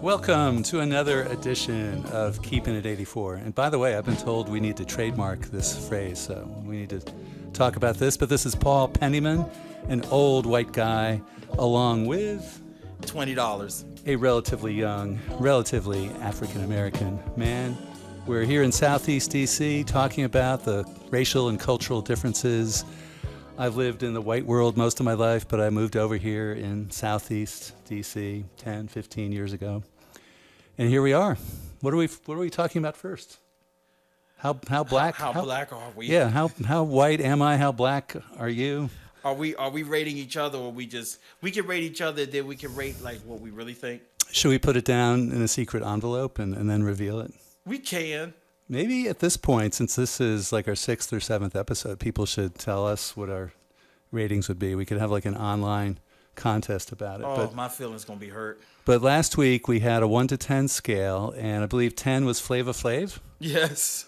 Welcome to another edition of Keeping It 84. And by the way, I've been told we need to trademark this phrase, so we need to talk about this. But this is Paul Penniman, an old white guy, along with $20. a relatively young, relatively African-American man. We're here in Southeast D.C. talking about the racial and cultural differences. I've lived in the white world most of my life, but I moved over here in Southeast D.C. 10, 15 years ago. And here we are. What are we talking about first? How black? How black are we? Yeah, how white am I? How black are you? Are we rating each other, or we can rate each other, then we can rate like what we really think? Should we put it down in a secret envelope and then reveal it? We can. Maybe at this point, since this is like our 6th or 7th episode, people should tell us what our ratings would be. We could have like an online contest about it. Oh, my feelings gonna be hurt. But last week we had a 1 to 10 scale, and I believe 10 was Flava Flav. Yes.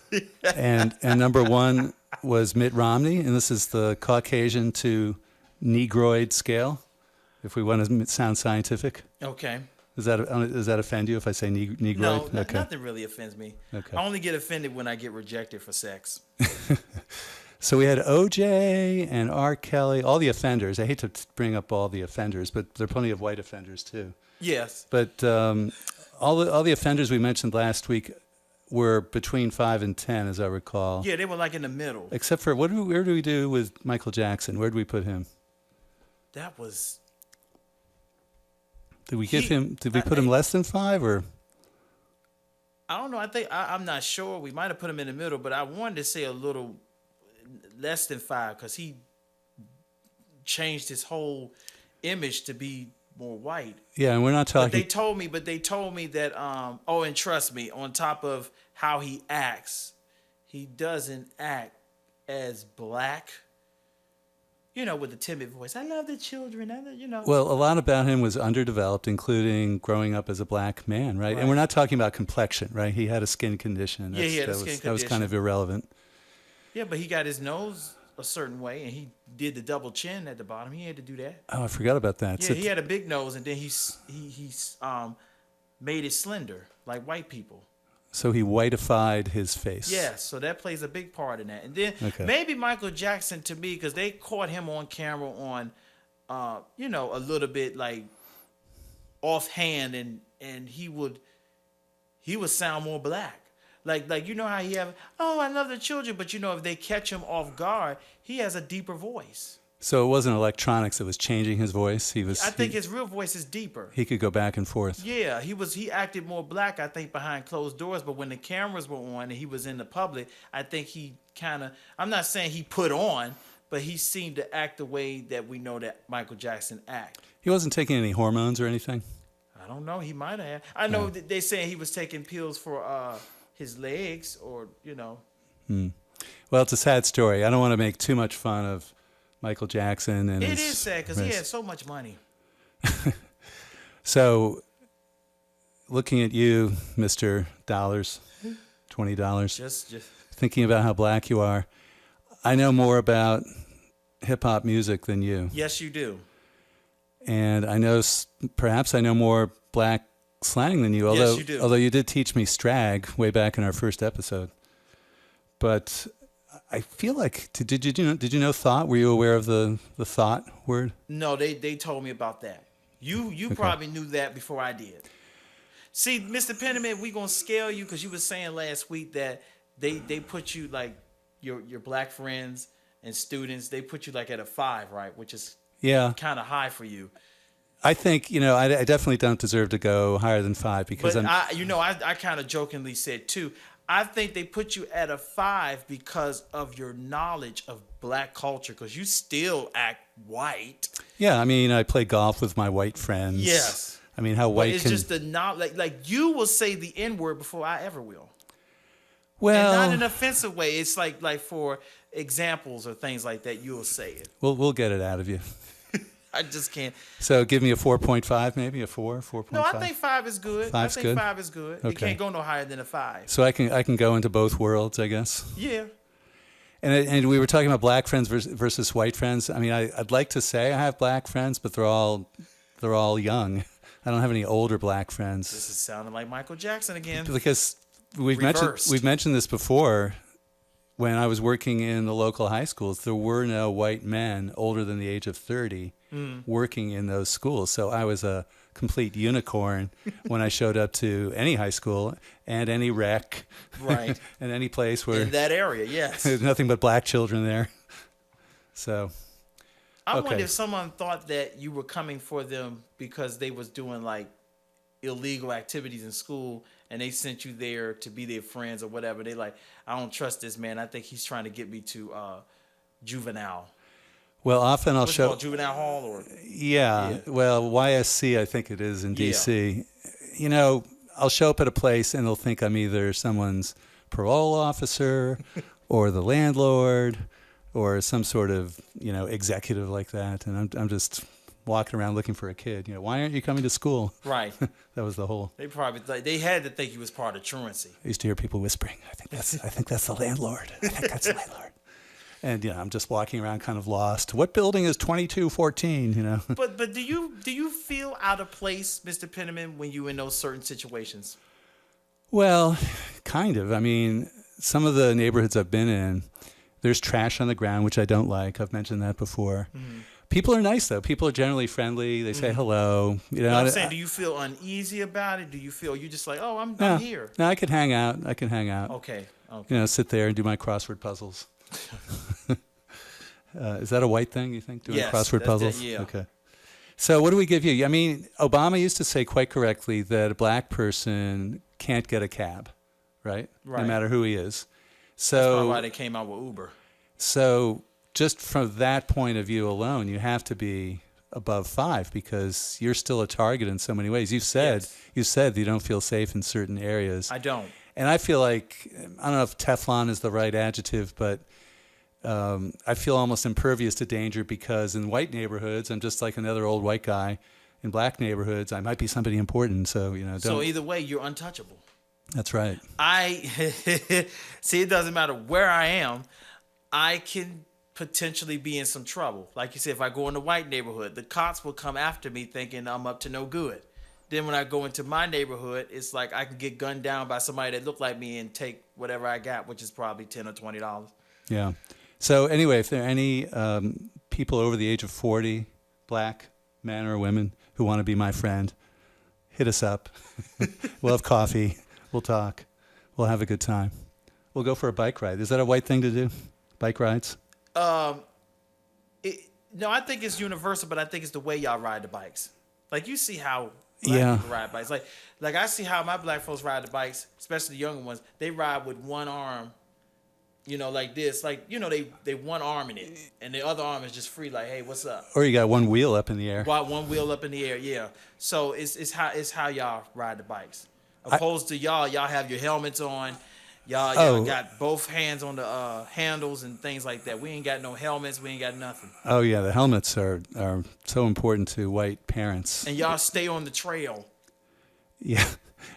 and number 1 was Mitt Romney, and this is the Caucasian to Negroid scale, if we want to sound scientific. Okay. Does that offend you if I say Negroid? No, okay. Nothing really offends me. Okay. I only get offended when I get rejected for sex. So we had OJ and R. Kelly, all the offenders. I hate to bring up all the offenders, but there are plenty of white offenders too. Yes. But all the offenders we mentioned last week were between 5 and 10, as I recall. Yeah, they were like in the middle. Except for where do we do with Michael Jackson? Where do we put him? That was. Did we put him less than 5 or? I don't know. I think I'm not sure. We might have put him in the middle, but I wanted to say a little less than 5 because he changed his whole image to be more white. Yeah, and we're not talking. But they told me that. Oh, and trust me, on top of how he acts, he doesn't act as black. You know, with the timid voice. I love the children. Well, a lot about him was underdeveloped, including growing up as a black man, right? And we're not talking about complexion, right? He had a skin condition. Yeah, he had a skin condition. That was kind of irrelevant. Yeah, but he got his nose a certain way, and he did the double chin at the bottom. He had to do that. Oh, I forgot about that. Yeah, he had a big nose, and then he made it slender, like white people. So he whiteified his face. Yeah, so that plays a big part in that. And then maybe Michael Jackson, to me, because they caught him on camera on, a little bit like offhand, and he would sound more black. Like you know how he have, oh, I love the children, but if they catch him off guard, he has a deeper voice. So it wasn't electronics that was changing his voice. I think his real voice is deeper. He could go back and forth. Yeah, he acted more black, I think, behind closed doors. But when the cameras were on and he was in the public, I think he kind of, I'm not saying he put on, but he seemed to act the way that we know that Michael Jackson act. He wasn't taking any hormones or anything? I don't know. He might have. I know that they say he was taking pills for his legs or. Well, it's a sad story. I don't want to make too much fun of Michael Jackson. And it is sad because he had so much money. So, looking at you, Mr. Dollars, $20, just thinking about how black you are, I know more about hip-hop music than you. Yes, you do. And I know, perhaps I know more black slang than you, yes, you do. Although you did teach me strag way back in our first episode. But I feel like, did you know thought? Were you aware of the thought word? No, they told me about that. You probably knew that before I did. See, Mr. Penniman, we gonna scale you because you were saying last week that they put you like your black friends and students, they put you like at a 5, right? Which is kind of high for you. I think I definitely don't deserve to go higher than 5 because I kind of jokingly said 2. I think they put you at a 5 because of your knowledge of black culture, because you still act white. Yeah, I mean, I play golf with my white friends. Yes. I mean, how white it's can... just the knowledge. Like you will say the N-word before I ever will. Well... And not in an offensive way. It's like for examples or things like that, you'll say it. We'll get it out of you. I just can't. So give me a 4.5, maybe a 4.5. No, I think 5 is good. 5's good? 5 is good. Okay. It can't go no higher than a 5. So I can go into both worlds, I guess. Yeah. And we were talking about black friends versus white friends. I mean, I'd like to say I have black friends, but they're all young. I don't have any older black friends. This is sounding like Michael Jackson again. Because Reversed. we've mentioned this before. When I was working in the local high schools, there were no white men older than the age of 30 working in those schools. So I was a complete unicorn when I showed up to any high school and any rec, Right. and any place where In that area, yes. there's nothing but black children there. So I okay. wonder if someone thought that you were coming for them because they was doing like illegal activities in school and they sent you there to be their friends or whatever. They like, I don't trust this man. I think he's trying to get me to juvenile. Well, often I'll What's it show. called, juvenile hall or Yeah, well, YSC, I think it is in DC. You know, I'll show up at a place and they'll think I'm either someone's parole officer or the landlord or some sort of, you know, executive like that. And I'm just walking around looking for a kid. You know, why aren't you coming to school? right. That was the whole. They probably they had to think you was part of truancy. I used to hear people whispering, I think that's the landlord. I think that's the landlord. And, you know, I'm just walking around kind of lost. What building is 2214, you know? But do you feel out of place, Mr. Penniman, when you in those certain situations? Well, kind of. I mean, some of the neighborhoods I've been in, there's trash on the ground, which I don't like. I've mentioned that before. Mm-hmm. People are nice, though. People are generally friendly. They say hello. You know, But I'm saying, do you feel uneasy about it? Do you feel you just like, oh, I'm here? No, I can hang out. Okay. You know, sit there and do my crossword puzzles. Is that a white thing, you think, doing Yes, crossword puzzles? yeah. Okay. So what do we give you? I mean, Obama used to say quite correctly that a black person can't get a cab, right? Right. No matter who he is. That's So probably why they came out with Uber. So just from that point of view alone, you have to be above 5 because you're still a target in so many ways. You said that you don't feel safe in certain areas. I don't. And I feel like, I don't know if Teflon is the right adjective, but I feel almost impervious to danger because in white neighborhoods, I'm just like another old white guy. In black neighborhoods, I might be somebody important. So, you know, don't. So either way, you're untouchable. That's right. See, it doesn't matter where I am. I can potentially be in some trouble. Like you said, if I go in the white neighborhood, the cops will come after me thinking I'm up to no good. Then when I go into my neighborhood, it's like I can get gunned down by somebody that look like me and take whatever I got, which is probably $10 or $20. Yeah. So anyway, if there are any people over the age of 40, black men or women, who want to be my friend, hit us up. We'll have coffee. We'll talk. We'll have a good time. We'll go for a bike ride. Is that a white thing to do? Bike rides? No, I think it's universal, but I think it's the way y'all ride the bikes. Like you see how black people ride bikes. Like I see how my black folks ride the bikes, especially the younger ones. They ride with one arm, you know, like this. Like, you know, they one arm in it, and the other arm is just free. Like, hey, what's up? Or you got one wheel up in the air. One wheel up in the air, yeah. So it's how y'all ride the bikes. Opposed to y'all have your helmets on. Y'all got both hands on the handles and things like that. We ain't got no helmets. We ain't got nothing. Oh, yeah. The helmets are so important to white parents. And y'all stay on the trail. Yeah.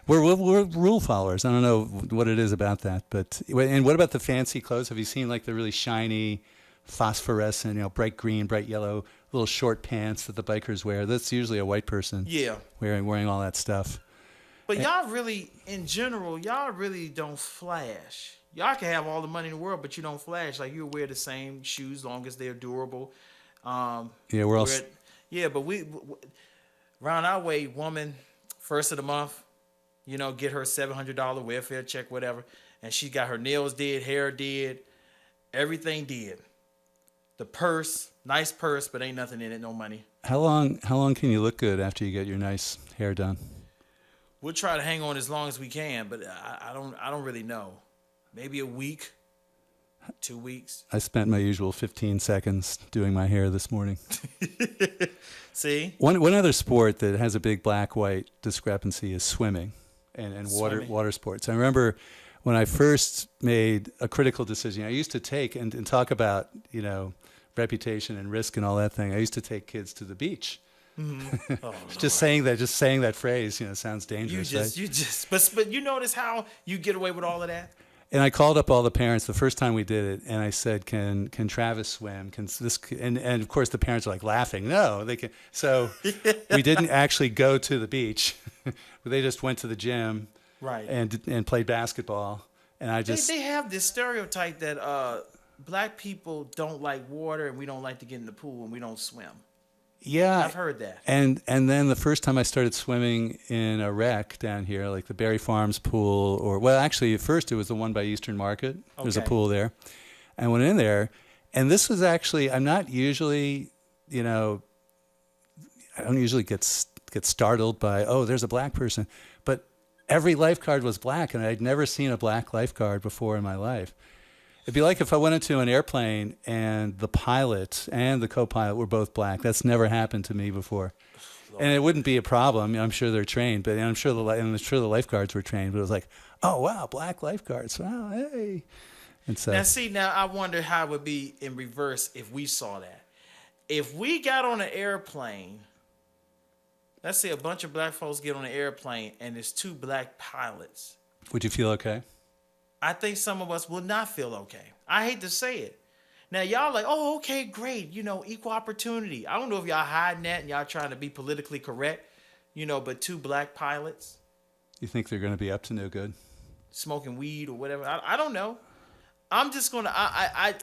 We're rule followers. I don't know what it is about that. And what about the fancy clothes? Have you seen like the really shiny, phosphorescent, you know, bright green, bright yellow, little short pants that the bikers wear? That's usually a white person wearing all that stuff. But y'all really, in general, y'all really don't flash. Y'all can have all the money in the world, but you don't flash. Like, you'll wear the same shoes as long as they're durable. Yeah, we're all... but we around our way, woman, first of the month, you know, get her $700 welfare check, whatever, and she got her nails did, hair did, everything did. The purse, nice purse, but ain't nothing in it, no money. How long can you look good after you get your nice hair done? We'll try to hang on as long as we can, but I don't really know. Maybe a week, 2 weeks. I spent my usual 15 seconds doing my hair this morning. See? One other sport that has a big black-white discrepancy is swimming and water sports. I remember when I first made a critical decision, I used to take and talk about, you know, reputation and risk and all that thing. I used to take kids to the beach. Mm-hmm. Oh, just saying that phrase, you know, sounds dangerous. But you notice how you get away with all of that? And I called up all the parents the first time we did it, and I said, "Can Travis swim? Can this?" And of course the parents are like laughing. No, they can. So we didn't actually go to the beach. They just went to the gym, Right. and played basketball. And I just They have this stereotype that black people don't like water and we don't like to get in the pool and we don't swim. yeah, I've heard that. And then the first time I started swimming in a rec down here, like the Berry Farms pool, or well, actually at first it was the one by Eastern Market. There's a Okay. pool there. I went in there, and this was actually I'm not usually, I don't usually get startled by, oh, there's a black person, but every lifeguard was black, and I'd never seen a black lifeguard before in my life. It'd be like if I went into an airplane and the pilot and the co-pilot were both black. That's never happened to me before. And it wouldn't be a problem. I'm sure they're trained, but I'm sure the lifeguards were trained. But it was like, oh wow, black lifeguards. Wow, hey. And so Now I wonder how it would be in reverse if we saw that. If we got on an airplane, let's say a bunch of black folks get on an airplane and there's 2 black pilots. would you feel okay? I think some of us will not feel okay. I hate to say it. Now y'all like, oh, okay, great, equal opportunity. I don't know if y'all hiding that and y'all trying to be politically correct, but 2 black pilots You think they're going to be up to no good? smoking weed or whatever. I don't know. I'm just gonna.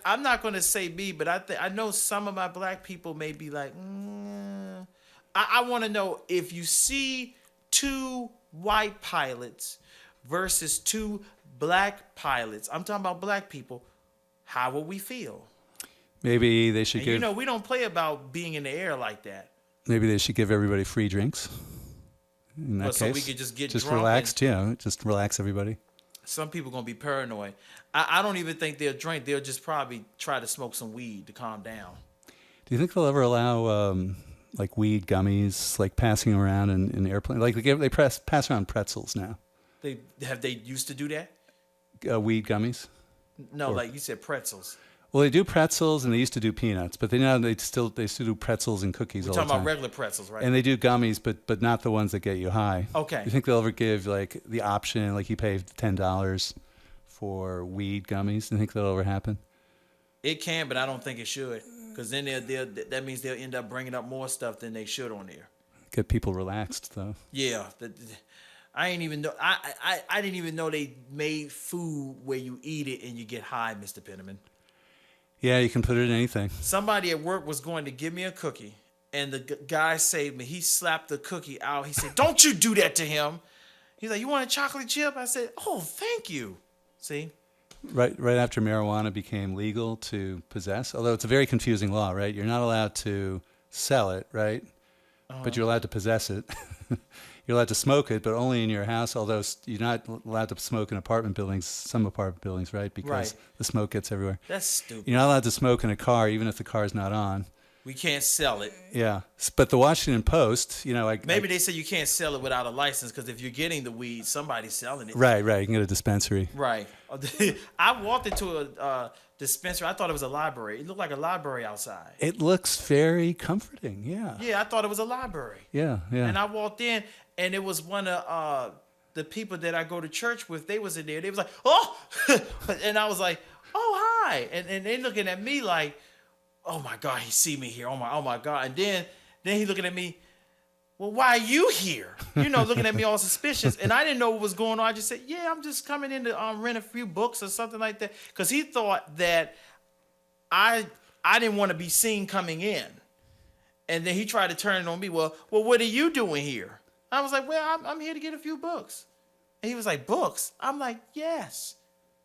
I'm not gonna say me, but I know some of my black people may be like. I want to know if you see 2 white pilots versus 2 black pilots. I'm talking about black people. How will we feel? Maybe they should And we don't play about being in the air like that. Maybe they should give everybody free drinks. In that Well, case, so we could just get drunk relaxed. Just relax everybody. Some people gonna be paranoid. I don't even think they'll drink. They'll just probably try to smoke some weed to calm down. Do you think they'll ever allow like weed gummies, like passing around in airplanes? Like they pass around pretzels now. They used to do that? Weed gummies. No, like you said, pretzels. Well, they do pretzels and they used to do peanuts, but they still do pretzels and cookies We're all the talking time. about regular pretzels, right? And they do gummies, but not the ones that get you high. Okay. You think they'll ever give like the option, like you pay $10 for weed gummies? Do you think that'll ever happen? It can, but I don't think it should, because then that means they'll end up bringing up more stuff than they should on there. Get people relaxed, though. Yeah, I ain't even know. I didn't even know they made food where you eat it and you get high, Mr. Penniman. Yeah, you can put it in anything. Somebody at work was going to give me a cookie, and the guy saved me. He slapped the cookie out. He said, "Don't you do that to him." He's like, "You want a chocolate chip?" I said, "Oh, thank you." See? Right after marijuana became legal to possess, although it's a very confusing law, right? You're not allowed to sell it, right? But you're allowed to possess it. You're allowed to smoke it, but only in your house, although you're not allowed to smoke in apartment buildings, some apartment buildings, right? Because Right. the smoke gets everywhere. That's stupid. You're not allowed to smoke in a car, even if the car's not on. We can't sell it. Yeah. But the Washington Post, Maybe they say you can't sell it without a license, because if you're getting the weed, somebody's selling it. Right. You can get a dispensary. Right. I walked into a dispensary. I thought it was a library. It looked like a library outside. It looks very comforting. Yeah. Yeah, I thought it was a library. Yeah. And I walked in, and it was one of the people that I go to church with. They was in there. They was like, "Oh," and I was like, "Oh, hi," and they looking at me like, "Oh my God, he see me here. Oh my God." And then he looking at me, "Well, why are you here?" Looking at me all suspicious. And I didn't know what was going on. I just said, "Yeah, I'm just coming in to rent a few books or something like that," because he thought that I didn't want to be seen coming in. And then he tried to turn it on me. Well, what are you doing here? I was like, "Well, I'm here to get a few books." And he was like, "Books?" I'm like, "Yes."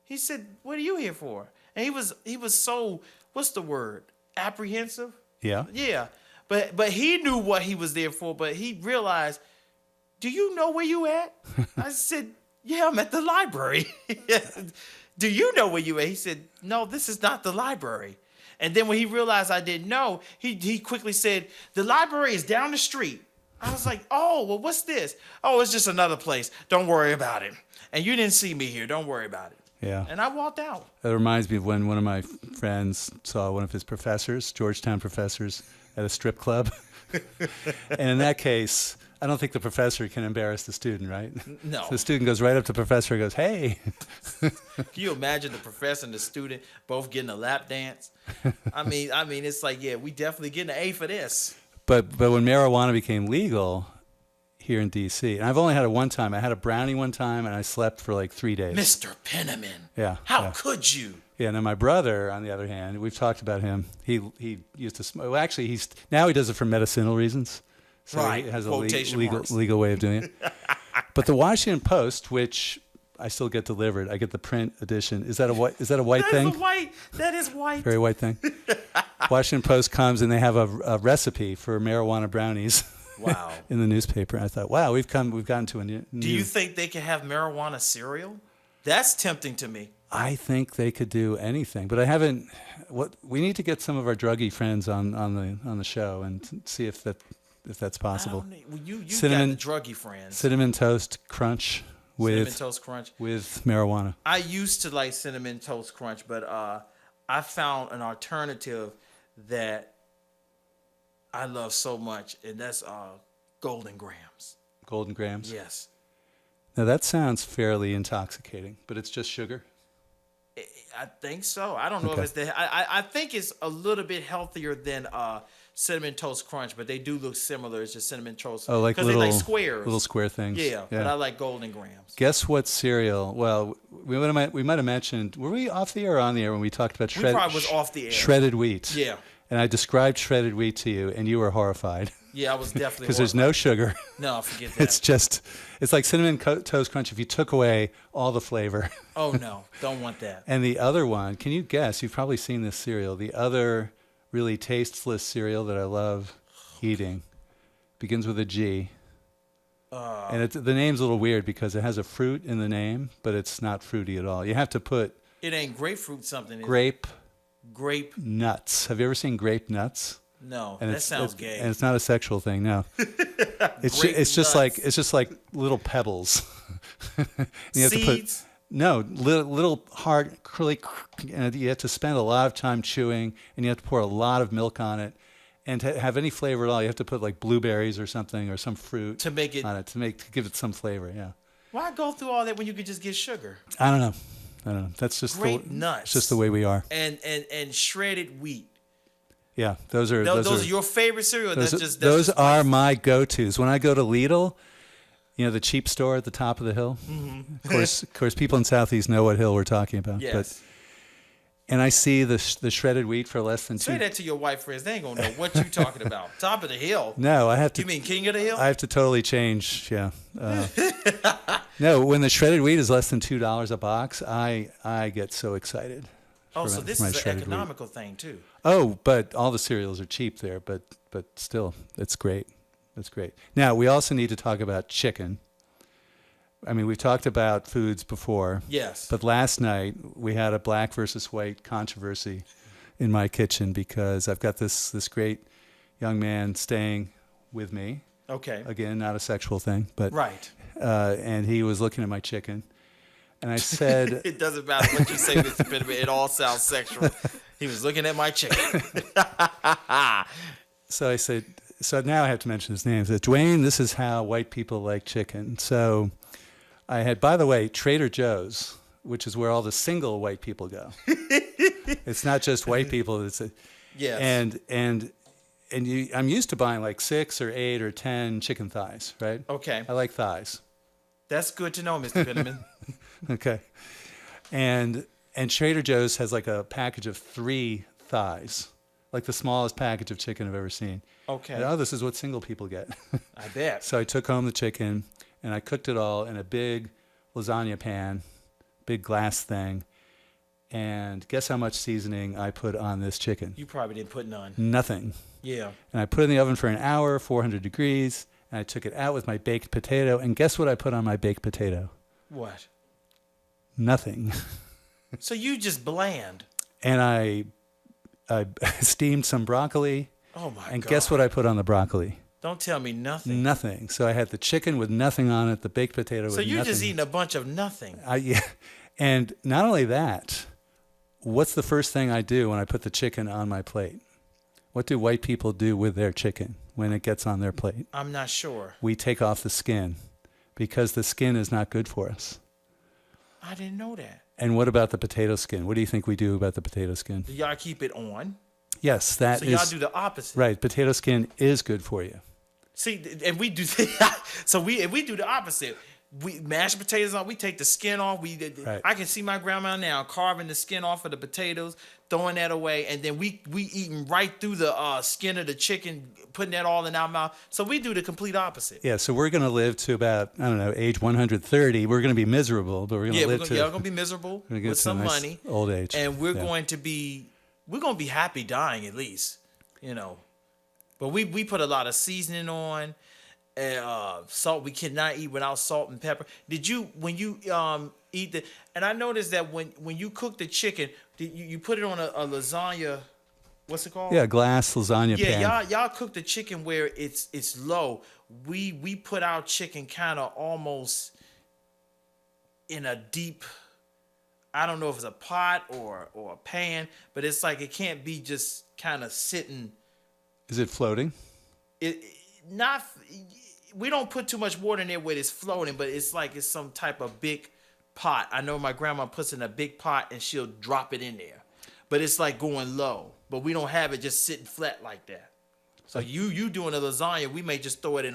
He said, "What are you here for?" And he was so, what's the word? Apprehensive? Yeah. Yeah. But he knew what he was there for, but he realized, "Do you know where you at?" I said, "Yeah, I'm at the library." "Do you know where you at?" He said, "No, this is not the library." And then when he realized I didn't know, he quickly said, "The library is down the street." I was like, "Oh, well, what's this?" "Oh, it's just another place. Don't worry about it. And you didn't see me here. Don't worry about it." Yeah. And I walked out. That reminds me of when one of my friends saw one of his professors, Georgetown professors, at a strip club. And in that case, I don't think the professor can embarrass the student, right? No. So the student goes right up to the professor and goes, "Hey." Can you imagine the professor and the student both getting a lap dance? I mean, it's like, yeah, we definitely getting an A for this. But when marijuana became legal here in D.C., and I've only had it one time. I had a brownie one time, and I slept for like 3 days. Mr. Penniman. Yeah. How could you? Yeah, and then my brother, on the other hand, we've talked about him. He used to smoke. Well, actually, now he does it for medicinal reasons. So Right, he has a quotation marks. legal way of doing it. But the Washington Post, which I still get delivered, I get the print edition. Is that a white thing? That is white. Very white thing. Washington Post comes and they have a recipe for marijuana brownies. Wow. In the newspaper. I thought, wow, we've gotten to a new. Do you think they can have marijuana cereal? That's tempting to me. I think they could do anything, but I haven't. We need to get some of our druggy friends on the show and see if that's possible. You Cinnamon, got the druggy friends. Cinnamon Toast Crunch Cinnamon Toast Crunch with marijuana. I used to like Cinnamon Toast Crunch, but I found an alternative that I love so much, and that's Golden Grams. Golden Grams? Yes. Now that sounds fairly intoxicating, but it's just sugar. I think so. I don't know if it's the. I think it's a little bit healthier than Cinnamon Toast Crunch, but they do look similar. It's just Cinnamon Toast. Oh, like because they like squares, little square things. Yeah, but I like Golden Grams. Guess what cereal? Well, we might have mentioned. Were we off the air or on the air when we talked about shredded? We probably was off the air. Shredded wheat. Yeah. And I described shredded wheat to you, and you were horrified. Yeah, I was definitely because there's no sugar. No, forget that. It's like Cinnamon Toast Crunch if you took away all the flavor. Oh no, don't want that. And the other one, can you guess? You've probably seen this cereal. The other really tasteless cereal that I love eating begins with a G. And the name's a little weird because it has a fruit in the name, but it's not fruity at all. You have to put. It ain't grapefruit something. Grape nuts. Have you ever seen grape nuts? No, that sounds gay. And it's not a sexual thing. No, it's just like little pebbles. You have Seeds. little hard curly, and you have to spend a lot of time chewing, and you have to pour a lot of milk on it, and to have any flavor at all, you have to put like blueberries or something or some fruit to make it on it to give it some flavor. Yeah. Why go through all that when you could just get sugar? I don't know. That's just nuts. It's just the way we are. And shredded wheat. Yeah, those are your favorite cereal. Those are my go-tos when I go to Lidl. You know, the cheap store at the top of the hill. Mm-hmm. Of course, people in Southeast know what hill we're talking about. Yes. And I see the shredded wheat for less than Say that to your white friends. They ain't gonna know what you're talking about. Top of the hill. No, I have to. You mean King of the Hill? I have to totally change. Yeah. No, when the shredded wheat is less than $2 a box, I get so excited. Oh, so this is an economical thing too. Oh, but all the cereals are cheap there, but still, it's great. It's great. Now, we also need to talk about chicken. I mean, we've talked about foods before. Yes. But last night, we had a black versus white controversy in my kitchen because I've got this great young man staying with me. Okay. Again, not a sexual thing, but right. And he was looking at my chicken. And I said... It doesn't matter what you say, Mr. Penniman. It all sounds sexual. He was looking at my chicken. So I said... So now I have to mention his name. I said, Dwayne, this is how white people like chicken. So I had, by the way, Trader Joe's, which is where all the single white people go. It's not just white people. Yes. And I'm used to buying like 6 or 8 or 10 chicken thighs, right? Okay. I like thighs. That's good to know, Mr. Penniman. Okay. And Trader Joe's has like a package of 3 thighs, like the smallest package of chicken I've ever seen. Okay. And, oh, this is what single people get. I bet. So I took home the chicken and I cooked it all in a big lasagna pan, big glass thing. And guess how much seasoning I put on this chicken? You probably didn't put none. Nothing. Yeah. And I put it in the oven for an hour, 400 degrees, and I took it out with my baked potato. And guess what I put on my baked potato? What? Nothing. So you just bland. And I steamed some broccoli. Oh my God. And guess what I put on the broccoli? Don't tell me nothing. Nothing. So I had the chicken with nothing on it, the baked potato with nothing. So you're just eating a bunch of nothing. Yeah. And not only that, what's the first thing I do when I put the chicken on my plate? What do white people do with their chicken? when it gets on their plate? I'm not sure. We take off the skin because the skin is not good for us. I didn't know that. And what about the potato skin? What do you think we do about the potato skin? Do y'all keep it on? Yes, that So is y'all do the opposite. right. Potato skin is good for you. See, and we do if we do the opposite. We mash potatoes on. We take the skin off. Right. I can see my grandma now carving the skin off of the potatoes, throwing that away, and then we eating right through the skin of the chicken, putting that all in our mouth. So we do the complete opposite. Yeah, so we're going to live to about, I don't know, age 130. We're going to be miserable, but we're going to live we're gonna be miserable we're gonna get with to some a nice money, old age. and we're Yeah. going to be happy dying at least, But we put a lot of seasoning on. Salt we cannot eat without salt and pepper. Did you when you eat the? And I noticed that when you cook the chicken, you put it on a lasagna. What's it called? Yeah, glass lasagna Yeah, pan. y'all cook the chicken where it's low. We put our chicken kind of almost in a deep. I don't know if it's a pot or a pan, but it's like it can't be just kind of sitting. Is it floating? We don't put too much water in there where it's floating, but it's like it's some type of big pot. I know my grandma puts in a big pot and she'll drop it in there, but it's like going low. But we don't have it just sitting flat like that. So you doing a lasagna, we may just throw it in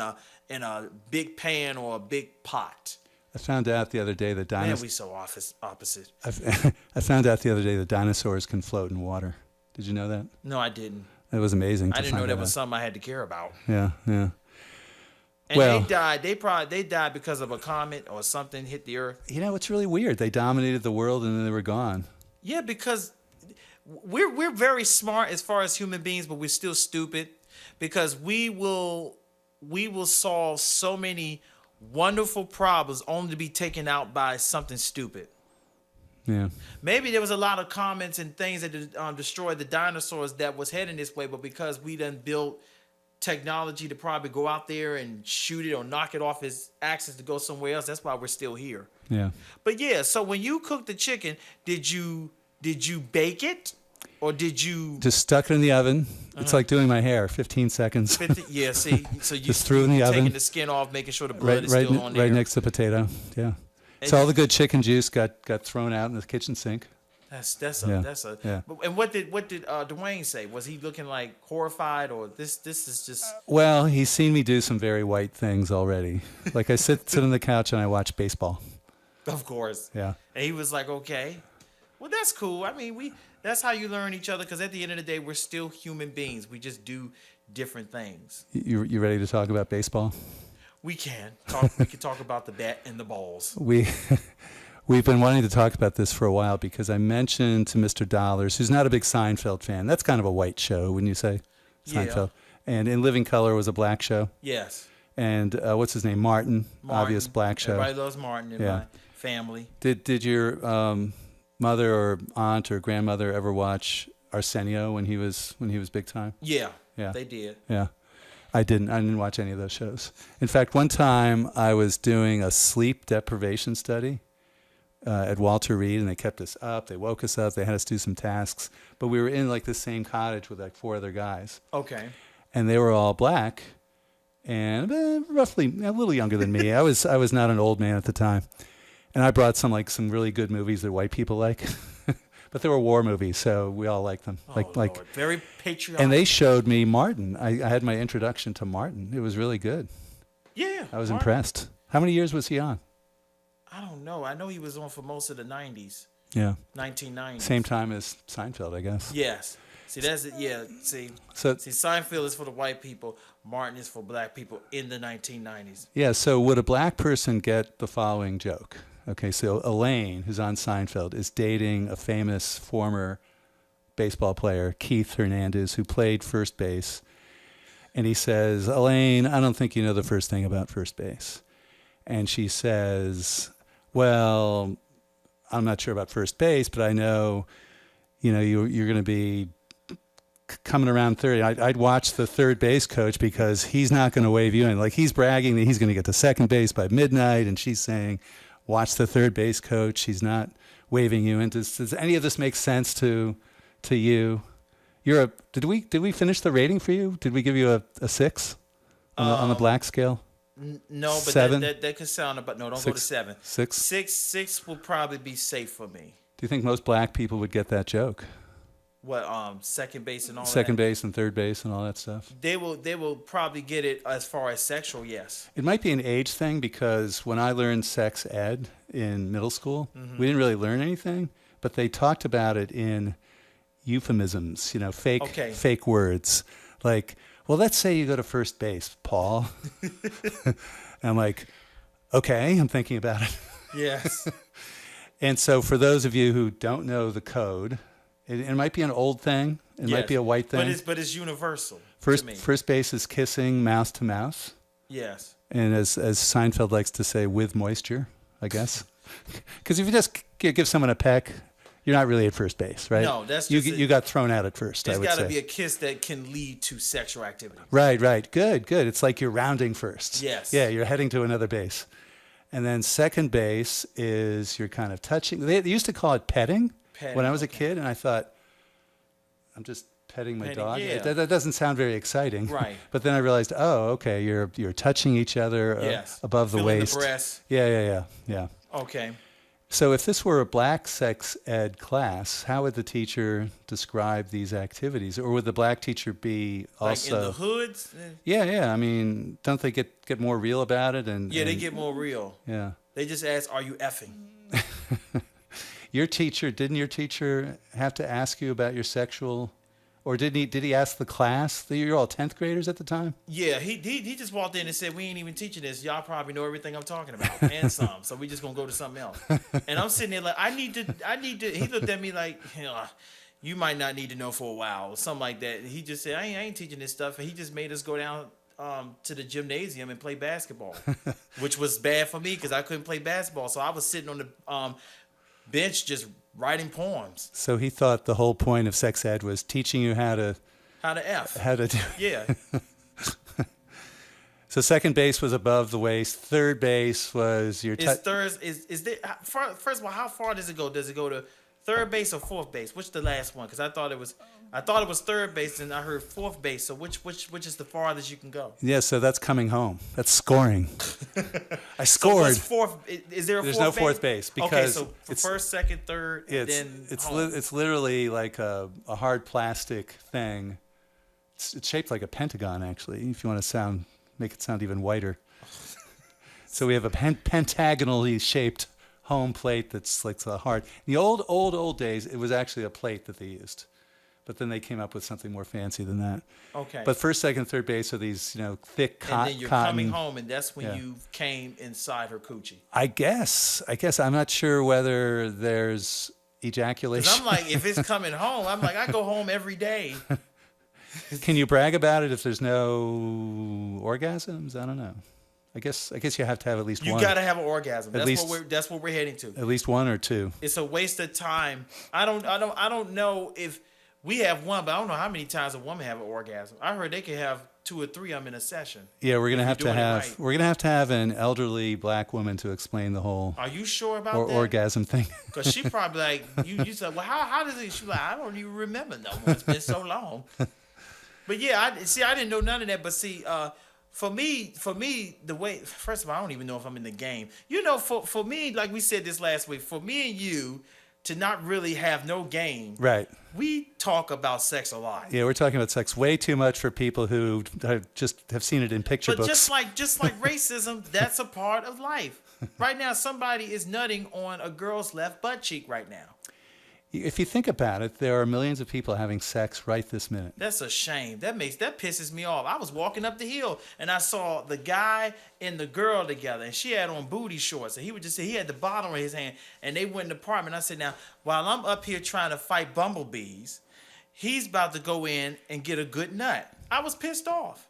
a big pan or a big pot. I found out the other day that Man, dinosaurs. we so opposite. I found out the other day that dinosaurs can float in water. Did you know that? No, I didn't. It was amazing. I didn't know that was out. something I had to care about. Yeah, yeah. And Well- they died. They died because of a comet or something hit the earth. You know, it's really weird. They dominated the world and then they were gone. Yeah, because we're very smart as far as human beings, but we're still stupid because we will solve so many wonderful problems only to be taken out by something stupid. Yeah. Maybe there was a lot of comments and things that destroyed the dinosaurs that was heading this way, but because we done built technology to probably go out there and shoot it or knock it off its axis to go somewhere else, that's why we're still here. Yeah. But yeah, so when you cook the chicken, did you bake it or did you Just stuck it in the oven. It's like doing my hair, 15 seconds. yeah, see, so you Just threw it in the taking oven. the skin off, making sure the blood right, is right, still on there. right next to the potato. Yeah. So all the good chicken juice got thrown out in the kitchen sink. That's Yeah, a. yeah. And what did Dwayne say? Was he looking like horrified or this is just? Well, he's seen me do some very white things already. Like I sit on the couch and I watch baseball. Of course. Yeah. And he was like, okay, well that's cool. I mean, that's how you learn each other because at the end of the day, we're still human beings. We just do different things. You ready to talk about baseball? We can talk. We can talk about the bat and the balls. We've been wanting to talk about this for a while because I mentioned to Mr. Dollars, who's not a big Seinfeld fan. That's kind of a white show, wouldn't you say? Seinfeld. Yeah. And In Living Color was a black show. Yes. And what's his name? Martin. Obvious black show. Everybody loves Martin in my family. Did your mother or aunt or grandmother ever watch Arsenio when he was big time? Yeah. Yeah. They did. Yeah. I didn't watch any of those shows. In fact, one time I was doing a sleep deprivation study at Walter Reed, and they kept us up. They woke us up. They had us do some tasks. But we were in like the same cottage with like 4 other guys. Okay. And they were all black and roughly a little younger than me. I was not an old man at the time. And I brought some really good movies that white people like. But they were war movies, so we all liked them. Lord. Very patriotic. And they showed me Martin. I had my introduction to Martin. It was really good. Yeah. I was Martin. impressed. How many years was he on? I don't know. I know he was on for most of the 90s. Yeah. 1990s. Same time as Seinfeld, I guess. Yes. See, that's it. Yeah. See, Seinfeld is for the white people. Martin is for black people in the 1990s. Yeah, so would a black person get the following joke? Okay, so Elaine, who's on Seinfeld, is dating a famous former baseball player, Keith Hernandez, who played first base. And he says, Elaine, I don't think you know the first thing about first base. And she says, well, I'm not sure about first base, but I know, you're going to be coming around 30. I'd watch the third base coach because he's not going to wave you in. Like he's bragging that he's going to get to second base by midnight, and she's saying, watch the third base coach. He's not waving you in. Does any of this make sense to you? Did we finish the rating for you? Did we give you a 6 on the black scale? No, but 7? that could sound about no. Don't 6? go to 7. 6? 6 will probably be safe for me. Do you think most black people would get that joke? What second base and all Second that? base and third base and all that stuff. They will probably get it as far as sexual. Yes. It might be an age thing because when I learned sex ed in middle school, we didn't really learn anything, but they talked about it in euphemisms, fake words. Like, well, let's say you go to first base, Paul. And I'm like, okay, I'm thinking about it. Yes. And so for those of you who don't know the code, it might be an old thing. It might be a white thing. But it's universal. First base is kissing mouse to mouse. Yes. And as Seinfeld likes to say, with moisture, I guess. Because if you just give someone a peck, you're not really at first base, right? No, that's you. just You got thrown out at first. There's got to be a kiss that can lead to sexual activity. Right. Good. It's like you're rounding first. Yes. Yeah, you're heading to another base. And then second base is you're kind of touching. They used to call it petting when I was a kid, and I thought, I'm just petting my dog. Yeah. That doesn't sound very exciting. Right. But then I realized, oh, okay, you're touching each other above the Feeling waist. The breast. Yeah. Okay. So if this were a black sex ed class, how would the teacher describe these activities? Or would the black teacher be also... Like in the hoods? Yeah. I mean, don't they get more real about it? They get more real. Yeah. They just ask, are you effing? Didn't your teacher have to ask you about your sexual... Or did he ask the class? You're all 10th graders at the time? Yeah, he just walked in and said, we ain't even teaching this. Y'all probably know everything I'm talking about and some. So we just going to go to something else. And I'm sitting there like, I need to, he looked at me like, you might not need to know for a while or something like that. And he just said, I ain't teaching this stuff. And he just made us go down to the gymnasium and play basketball, which was bad for me because I couldn't play basketball. So I was sitting on the bench just writing poems. So he thought the whole point of sex ed was teaching you how to F. How to do. Yeah. So second base was above the waist. Third base was your. Is there? First of all, how far does it go? Does it go to third base or fourth base? Which the last one? Because I thought it was third base, and I heard fourth base. So which is the farthest you can go? Yeah, so that's coming home. That's scoring. I scored. So what's fourth? Is there a There's fourth no base? fourth base because okay, so for first, second, third, and then it's literally like a hard plastic thing. It's shaped like a pentagon, actually. If you want to make it sound even whiter. So we have a pentagonally shaped home plate that's like so hard. In the old days, it was actually a plate that they used. But then they came up with something more fancy than that. Okay. But first, second, third base are these, thick cotton. And then you're coming home, and that's when you came inside her coochie. I guess I'm not sure whether there's ejaculation. 'Cause I'm like, if it's coming home, I'm like, I go home every day. Can you brag about it if there's no orgasms? I don't know. I guess you have to have at least one. You got to have an orgasm. That's what we're heading to. At least one or two. It's a waste of time. I don't know if we have one, but I don't know how many times a woman have an orgasm. I heard they can have 2 or 3 of them in a session. Yeah, we're gonna have to have an elderly black woman to explain the whole. Are you sure about that? Orgasm thing? Because she probably like you said. Well, how does it? She's like, I don't even remember no more. It's been so long. But yeah, I didn't know none of that. But see, for me, the way, first of all, I don't even know if I'm in the game. For me, like we said this last week, for me and you to not really have no game. Right. We talk about sex a lot. Yeah, we're talking about sex way too much for people who just have seen it in picture books. But just like racism, that's a part of life. Right now, somebody is nutting on a girl's left butt cheek right now. If you think about it, there are millions of people having sex right this minute. That's a shame. That pisses me off. I was walking up the hill and I saw the guy and the girl together, and she had on booty shorts, and he would just say he had the bottom of his hand, and they went in the apartment. I said, now while I'm up here trying to fight bumblebees, he's about to go in and get a good nut. I was pissed off.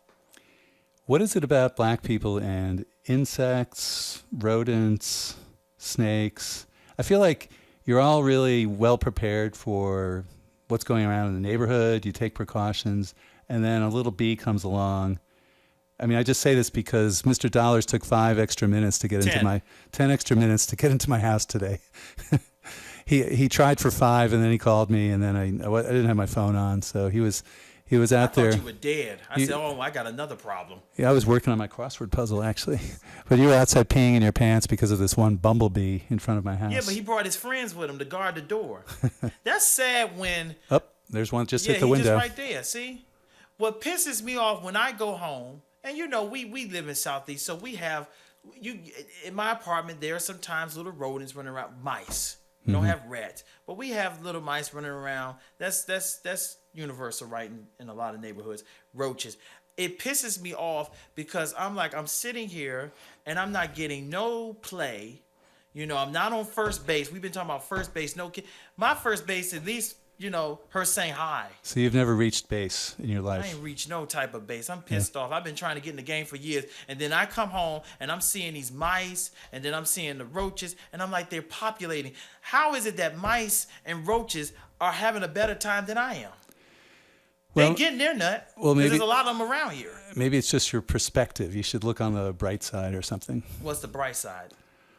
What is it about black people and insects, rodents, snakes? I feel like you're all really well prepared for what's going around in the neighborhood. You take precautions, and then a little bee comes along. I mean, I just say this because Mr. Dollars took 5 extra minutes to get into 10 10 extra minutes to get into my house today. he tried for 5, and then he called me, and then I didn't have my phone on, so he was I out there. thought you were dead. I said, "Oh, I got another problem." Yeah, I was working on my crossword puzzle actually, but you were outside peeing in your pants because of this one bumblebee in front of my house. Yeah, but he brought his friends with him to guard the door. That's sad when. Oh, there's one just Yeah, hit the he window. just right there. See, what pisses me off when I go home, and you know we live in Southeast, so we have in my apartment there are sometimes little rodents running around, mice. We don't have rats, but we have little mice running around. That's universal, right? In a lot of neighborhoods, roaches. It pisses me off because I'm sitting here and I'm not getting no play. You know, I'm not on first base. We've been talking about first base. No kid. My first base, at least, you know, her saying hi. So you've never reached base in your I life. ain't reached no type of base. I'm pissed off. I've been trying to get in the game for years. And then I come home and I'm seeing these mice and then I'm seeing the roaches and I'm like, they're populating. How is it that mice and roaches are having a better time than I am? Well, They getting their nut. well, maybe- there's a lot of them around here. Maybe it's just your perspective. You should look on the bright side or something. What's the bright side?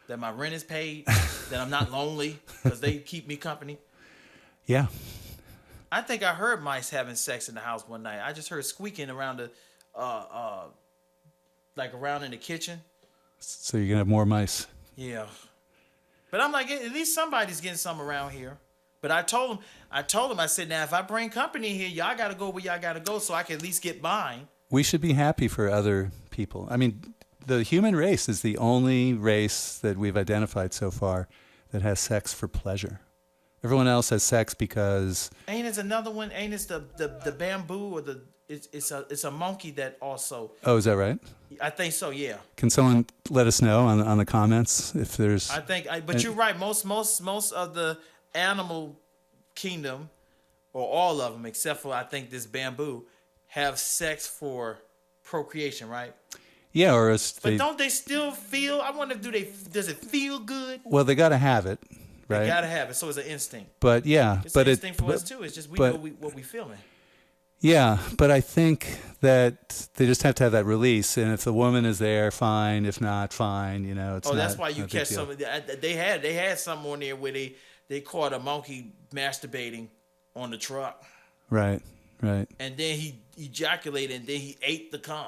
That my rent is paid, that I'm not lonely because they keep me company. Yeah. I think I heard mice having sex in the house one night. I just heard squeaking around the, like around in the kitchen. So you're gonna have more mice. Yeah, but I'm like, at least somebody's getting some around here. But I told him, I said, now if I bring company here, y'all got to go where y'all got to go, so I can at least get mine. We should be happy for other people. I mean, the human race is the only race that we've identified so far that has sex for pleasure. Everyone else has sex because Ain't it another one? Ain't it the bamboo or it's a monkey that also? oh, is that right? I think so. Yeah. Can someone let us know on the comments if there's I think. But you're right. Most of the animal kingdom, or all of them, except for I think this bamboo, have sex for procreation, right? yeah, or is But they, don't they still feel? I wonder, does it feel good? well, they got to have it, right? They gotta have it, so it's an instinct. But yeah, It's but an it instinct for but, us too. It's just we but- know what we feeling. yeah, but I think that they just have to have that release, and if the woman is there, fine. If not, fine. You know, it's Oh, that's not why you no big catch deal. some of the, they had some on there where they caught a monkey masturbating on the truck, Right, right. and then he ejaculated, and then he ate the cum.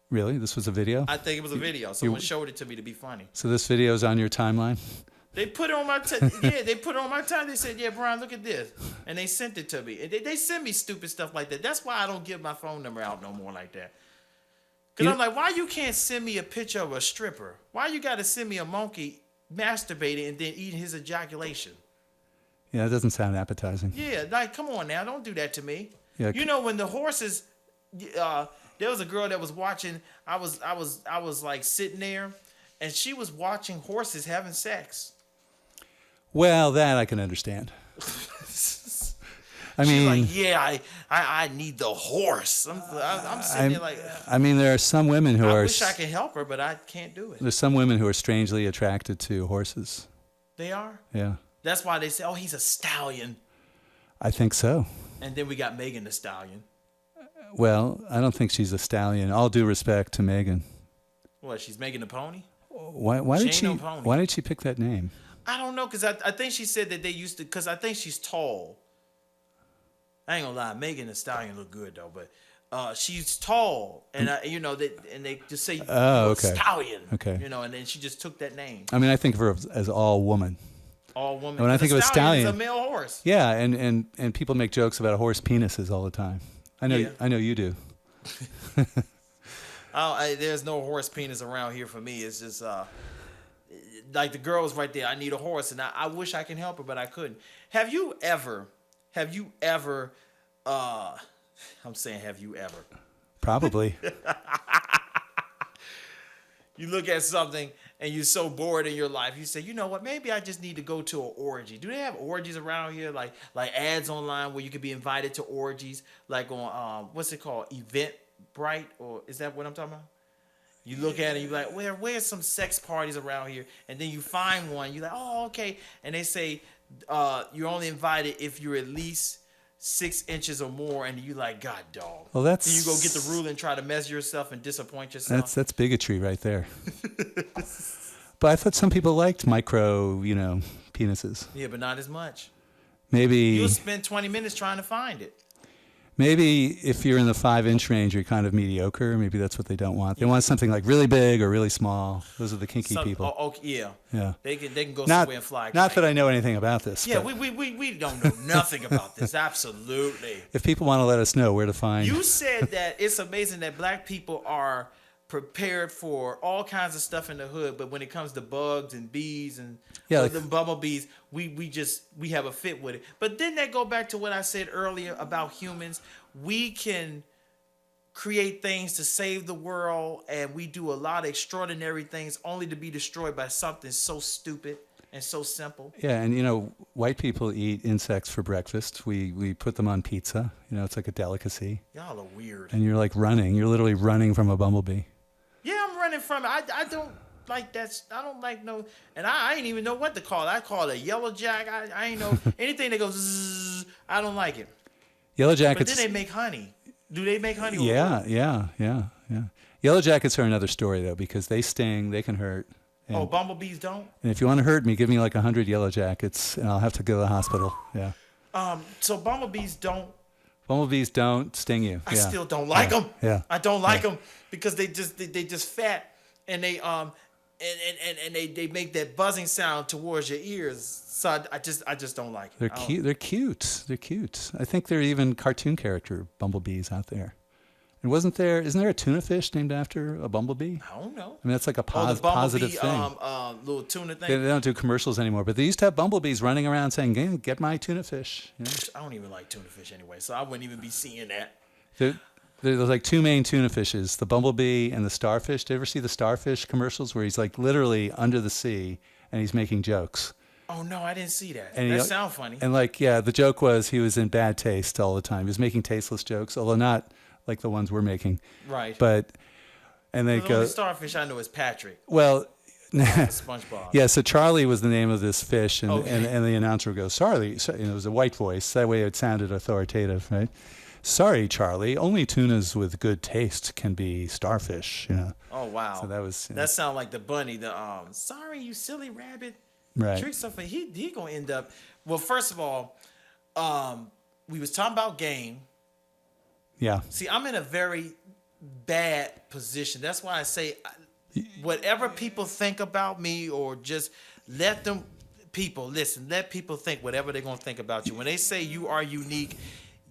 Really, this was a video. I think it was a video. Someone showed it to me to be funny. So this video is on your timeline. They put it on my they put it on my time. They said, "Yeah, Brian, look at this," and they sent it to me. And they send me stupid stuff like that. That's why I don't give my phone number out no more like that. Cause You- I'm like, why you can't send me a picture of a stripper? Why you got to send me a monkey masturbating and then eating his ejaculation? Yeah, it doesn't sound appetizing. Yeah, like come on now, don't do that to me. Yeah, You know when the horses, there was a girl that was watching. I was like sitting there, and she was watching horses having sex. Well, that I can understand. I She's mean, like, yeah, I need the horse. I'm sitting there like, I mean, there are some women who I are. wish I could help her, but I can't do it. There's some women who are strangely attracted to horses. They are. Yeah, That's why they say, oh, he's a stallion. I think so. And then we got Megan the Stallion. Well, I don't think she's a stallion. All due respect to Megan. What? She's Megan the pony? Why She did ain't she? no pony. Why did she pick that name? I don't know, cause I think she said that they used to, cause I think she's tall. I ain't gonna lie, Megan the Stallion look good though, but she's tall, and they just say Oh, "You're a okay. stallion, Okay. and then she just took that name. I mean, I think of her as all woman. All woman. When I 'Cause think of a is stallion- a male horse. Yeah, and people make jokes about horse penises all the time. I know. Yeah. I know you do. There's no horse penis around here for me. It's just like the girl's right there. I need a horse, and I wish I can help her, but I couldn't. Have you ever? I'm saying, have you ever? Probably. You look at something and you're so bored in your life, you say, you know what? Maybe I just need to go to an orgy. Do they have orgies around here, like ads online where you could be invited to orgies, like on what's it called, Eventbrite, or is that what I'm talking about? You look at it, you're like, where's some sex parties around here? And then you find one, you're like, oh, okay. And they say you're only invited if you're at least 6 inches or more, and you like, God, dog. Well, that's. Then you go get the ruler and try to measure yourself and disappoint yourself. That's bigotry right there. But I thought some people liked micro, penises. Yeah, but not as much. Maybe You'll spend 20 minutes trying to find it. Maybe if you're in the 5-inch range, you're kind of mediocre. Maybe that's what they don't want. They want something like really big or really small. Those are the kinky people. Oh, yeah. Yeah. They can go somewhere and fly. Not that I know anything about this. Yeah, we don't know nothing about this. Absolutely. If people want to let us know where to find. You said that it's amazing that black people are prepared for all kinds of stuff in the hood, but when it comes to bugs and bees and the bumblebees, we have a fit with it. But didn't that go back to what I said earlier about humans? We can create things to save the world, and we do a lot of extraordinary things only to be destroyed by something so stupid and so simple. Yeah, and white people eat insects for breakfast. We put them on pizza. It's like a delicacy. Y'all are weird. And you're like running. You're literally running from a bumblebee. Yeah, I'm running from it. I don't like that. I don't like no, and I ain't even know what to call it. I call it a yellow jack. I ain't know anything that goes zzz, I don't like it. Yellow jackets. But then they make honey. Do they make honey? Yeah. Yellow jackets are another story though, because they sting, they can hurt. And, bumblebees don't? And if you want to hurt me, give me like 100 yellow jackets and I'll have to go to the hospital. Yeah. So bumblebees don't. Bumblebees don't sting you. I still don't like them. Yeah. I don't like them because they just fat and they and they make that buzzing sound towards your ears. So I just don't like it. They're cute. They're cute. They're cute. I think there are even cartoon character bumblebees out there. And isn't there a tuna fish named after a bumblebee? I don't know. I mean, that's like a the positive thing. Little tuna thing. They don't do commercials anymore, but they used to have bumblebees running around saying, "Get my tuna fish." I don't even like tuna fish anyway, so I wouldn't even be seeing that. There's like two main tuna fishes, the bumblebee and the starfish. Did you ever see the starfish commercials where he's like literally under the sea and he's making jokes? Oh, no, I didn't see that. And that sounds funny. And the joke was he was in bad taste all the time. He was making tasteless jokes, although not like the ones we're making. Right. And they the go. only starfish I know is Patrick. Well, SpongeBob. Yeah, so Charlie was the name of this fish, and Okay. and the announcer goes, "Sorry," it was a white voice. That way it sounded authoritative, right? "Sorry, Charlie. Only tunas with good taste can be starfish." Oh wow. So that was. That sounded like the bunny. The sorry, you silly rabbit. Right. Trick something. He gonna end up. Well, first of all, we was talking about game. Yeah. See, I'm in a very bad position. That's why I say, whatever people think about me, or just let people think whatever they're gonna think about you. When they say you are unique,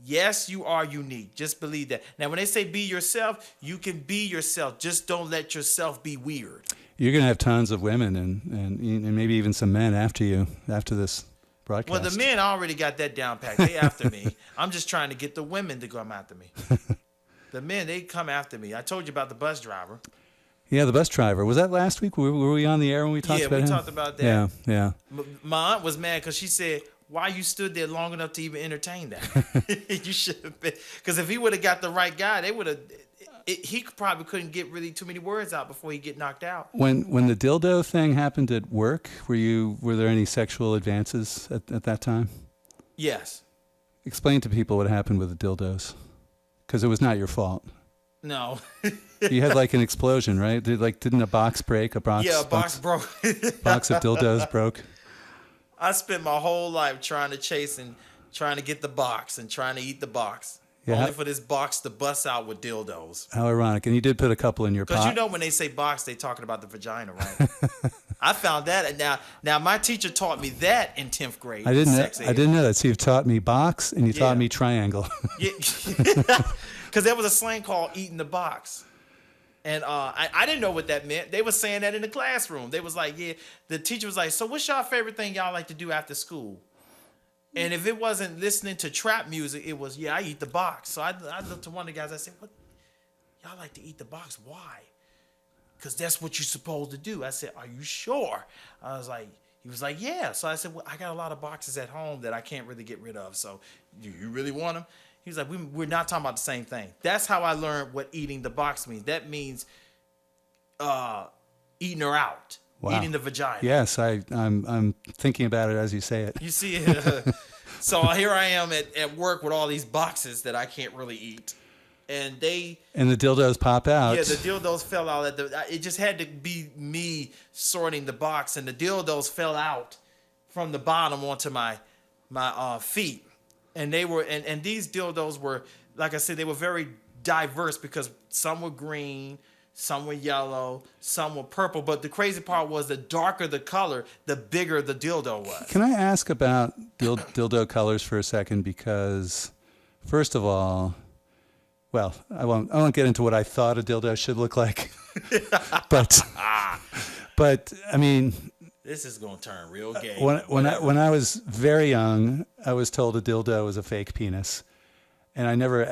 yes, you are unique. Just believe that. Now, when they say be yourself, you can be yourself. Just don't let yourself be weird. You're gonna have tons of women and maybe even some men after you after this broadcast. Well, the men already got that down packed. They after me. I'm just trying to get the women to come after me. The men, they come after me. I told you about the bus driver. Yeah, the bus driver. Was that last week? Were we on the air when we talked about him? Yeah, we talked about that. Yeah. My aunt was mad because she said, "Why you stood there long enough to even entertain that? You should have been." Because if he would have got the right guy, they would have. He probably couldn't get really too many words out before he get knocked out. When the dildo thing happened at work, were there any sexual advances at that time? Yes. Explain to people what happened with the dildos, because it was not your fault. No. You had like an explosion, right? Didn't a box break? A box broke. Box of dildos broke. I spent my whole life trying to chase and trying to get the box and trying to eat the box. Yeah. Only for this box to bust out with dildos. How ironic. And you did put a couple in your pot. Because when they say box, they talking about the vagina, right? I found that. And now my teacher taught me that in 10th grade. I didn't know that. So you've taught me box and you taught me triangle. Yeah. Because there was a slang called eating the box. And I didn't know what that meant. They were saying that in the classroom. They was like, the teacher was like, "So what's y'all favorite thing y'all like to do after school?" And if it wasn't listening to trap music, it was, I eat the box. So I looked to one of the guys, I said, "What? Y'all like to eat the box? Why?" "Because that's what you're supposed to do." I said, "Are you sure?" He was like, "Yeah." So I said, "Well, I got a lot of boxes at home that I can't really get rid of. So do you really want them?" He was like, "We're not talking about the same thing." That's how I learned what eating the box means. That means eating her out. Wow. Eating the vagina. Yes, I'm thinking about it as you say it. You see it. So here I am at work with all these boxes that I can't really eat. And the dildos pop out. Yeah, the dildos fell out. It just had to be me sorting the box, and the dildos fell out from the bottom onto my feet, and they were and these dildos were, like I said, they were very diverse because some were green, some were yellow, some were purple. But the crazy part was the darker the color, the bigger the dildo was. Can I ask about dildo colors for a second? Because first of all, well, I won't get into what I thought a dildo should look like, but I mean, this is gonna turn real gay. When I was very young, I was told a dildo was a fake penis. And I never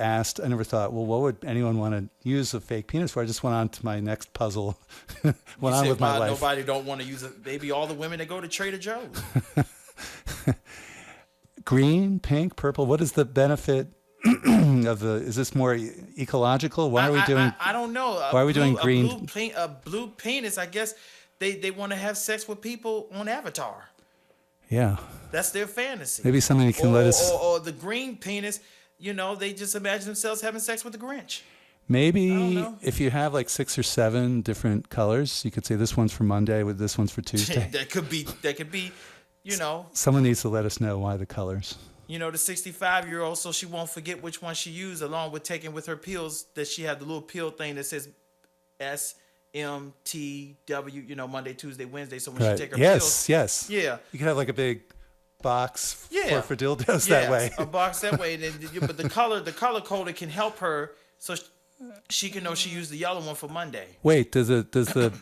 thought, well, what would anyone want to use a fake penis for? I just went on to my next puzzle, went on with my life. Nobody don't want to use it. Maybe all the women that go to Trader Joe's. Green, pink, purple. What is the benefit of is this more ecological? Why are we doing? I don't know. Why are we doing green? A blue penis, I guess they want to have sex with people on Avatar. Yeah. That's their fantasy. Maybe somebody can let us. Or the green penis. They just imagine themselves having sex with the Grinch. Maybe if you have like 6 or 7 different colors, you could say this one's for Monday, with this one's for Tuesday. That could be, Someone needs to let us know why the colors. The 65-year-old, so she won't forget which one she used, along with taking with her pills, that she had the little pill thing that says SMTW, Monday, Tuesday, Wednesday. So when she take her pills. Yes. Yeah. You could have like a big box for dildos that way. A box that way. But the color coder can help her, so she can know she used the yellow one for Monday. Wait, does the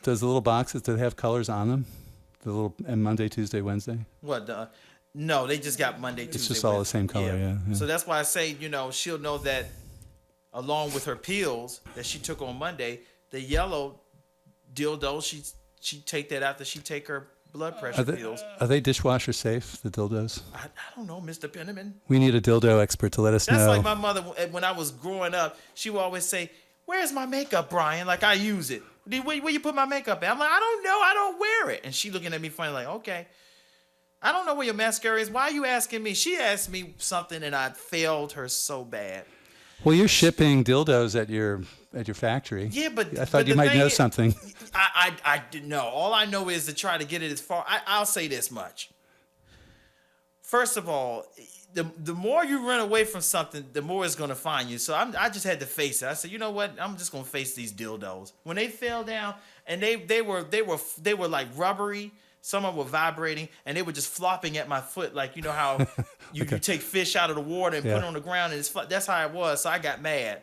little boxes, do they have colors on them? The little and Monday, Tuesday, Wednesday? What? No, they just got Monday, Tuesday. It's just all the same color, yeah. So that's why I say, she'll know that along with her pills that she took on Monday, the yellow dildo, she take that after she take her blood pressure pills. Are they dishwasher safe, the dildos? I don't know, Mr. Penniman. We need a dildo expert to let us know. That's like my mother, when I was growing up, she would always say, "Where's my makeup, Brian? Like, I use it. Where you put my makeup at?" I'm like, "I don't know. I don't wear it." And she looking at me funny like, "Okay. I don't know where your mascara is. Why are you asking me?" She asked me something and I failed her so bad. Well, you're shipping dildos at your factory. Yeah, but I thought you might know something. I didn't know. All I know is to try to get it as far. I'll say this much. First of all, the more you run away from something, the more it's gonna find you. So I just had to face it. I said, you know what? I'm just gonna face these dildos. When they fell down, and they were like rubbery. Some of them were vibrating, and they were just flopping at my foot, like how you take fish out of the water and put it on the ground, and that's how it was. So I got mad,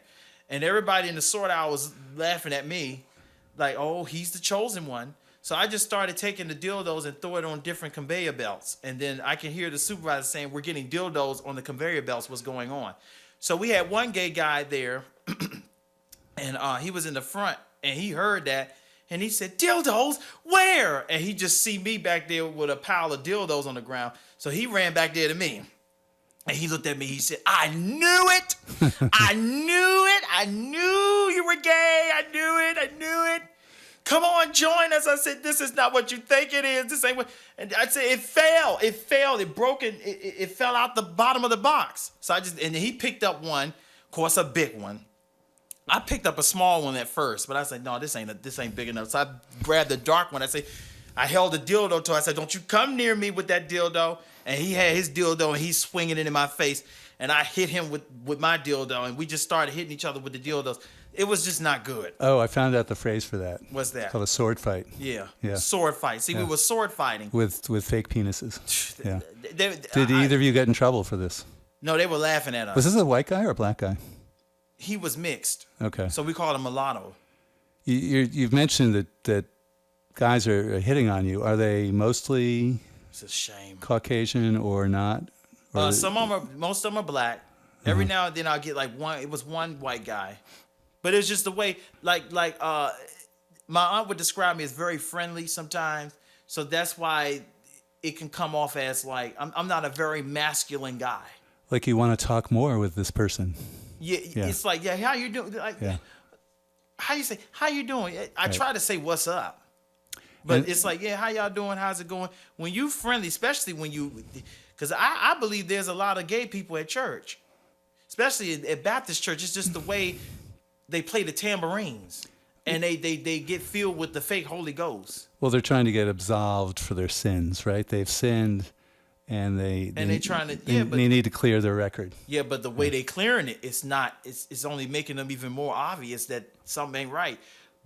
and everybody in the sort aisle was laughing at me, like, "Oh, he's the chosen one." So I just started taking the dildos and throw it on different conveyor belts, and then I can hear the supervisor saying, "We're getting dildos on the conveyor belts. What's going on?" So we had one gay guy there, and he was in the front, and he heard that. And he said, "Dildos? Where?" And he just see me back there with a pile of dildos on the ground. So he ran back there to me. And he looked at me. He said, "I knew it. I knew it. I knew you were gay. I knew it. I knew it. Come on, join us." I said, "This is not what you think it is. This ain't what." And I said, "It fell. It fell. It broke. It fell out the bottom of the box." So and he picked up one, of course, a big one. I picked up a small one at first, but I said, "No, this ain't big enough." So I grabbed the dark one. I held the dildo to. I said, "Don't you come near me with that dildo." And he had his dildo, and he's swinging it in my face. And I hit him with my dildo, and we just started hitting each other with the dildos. It was just not good. Oh, I found out the phrase for that. What's that? It's called a sword fight. Yeah. Sword fight. See, we were sword fighting with fake penises. Yeah. Did either of you get in trouble for this? No, they were laughing at us. Was this a white guy or a black guy? He was mixed. Okay. So we called him mulatto. You've mentioned that guys are hitting on you. Are they mostly It's a shame. Caucasian or not? Or most of them are black. Every now and then I'll get like one. It was one white guy, but it's just the way. Like my aunt would describe me as very friendly sometimes. So that's why it can come off as like I'm not a very masculine guy. Like you want to talk more with this person. Yeah. It's like, "Yeah, how you doing?" Like, how you say, "How you doing?" I try to say, "What's up?" But it's like, "Yeah, how y'all doing? How's it going?" When you friendly, especially when because I believe there's a lot of gay people at church, especially at Baptist church. It's just the way they play the tambourines, and they get filled with the fake Holy Ghost. Well, they're trying to get absolved for their sins, right? They've sinned, and they trying to they need to clear their record. Yeah, but the way they clearing it, it's not. It's only making them even more obvious that something ain't right.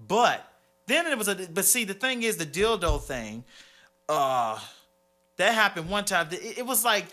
But then it was But see, the thing is, the dildo thing, that happened one time. It was like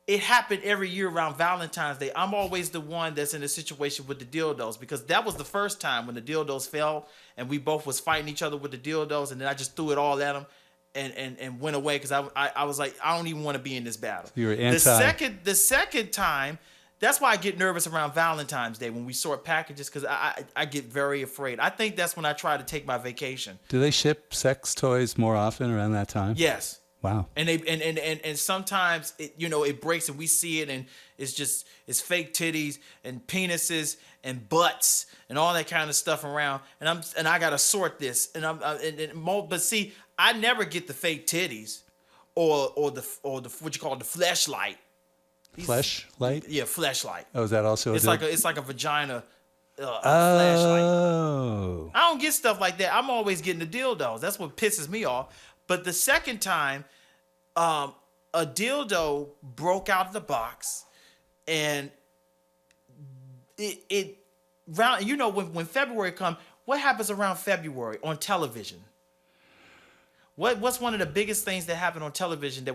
it happened every year around Valentine's Day. I'm always the one that's in a situation with the dildos because that was the first time when the dildos fell and we both was fighting each other with the dildos, and then I just threw it all at them. And went away because I was like, I don't even want to be in this battle. You were anti. The second time, that's why I get nervous around Valentine's Day when we sort packages because I get very afraid. I think that's when I try to take my vacation. Do they ship sex toys more often around that time? Yes. Wow. And and sometimes it breaks and we see it and it's fake titties and penises and butts and all that kind of stuff around and I gotta sort this but see, I never get the fake titties or the what you call the fleshlight. Fleshlight? Yeah, fleshlight. Oh, is that also? It's like a vagina. Flashlight. Oh. I don't get stuff like that. I'm always getting the dildos. That's what pisses me off. But the second time, a dildo broke out of the box, and it round. When February comes, what happens around February on television? What's one of the biggest things that happen on television that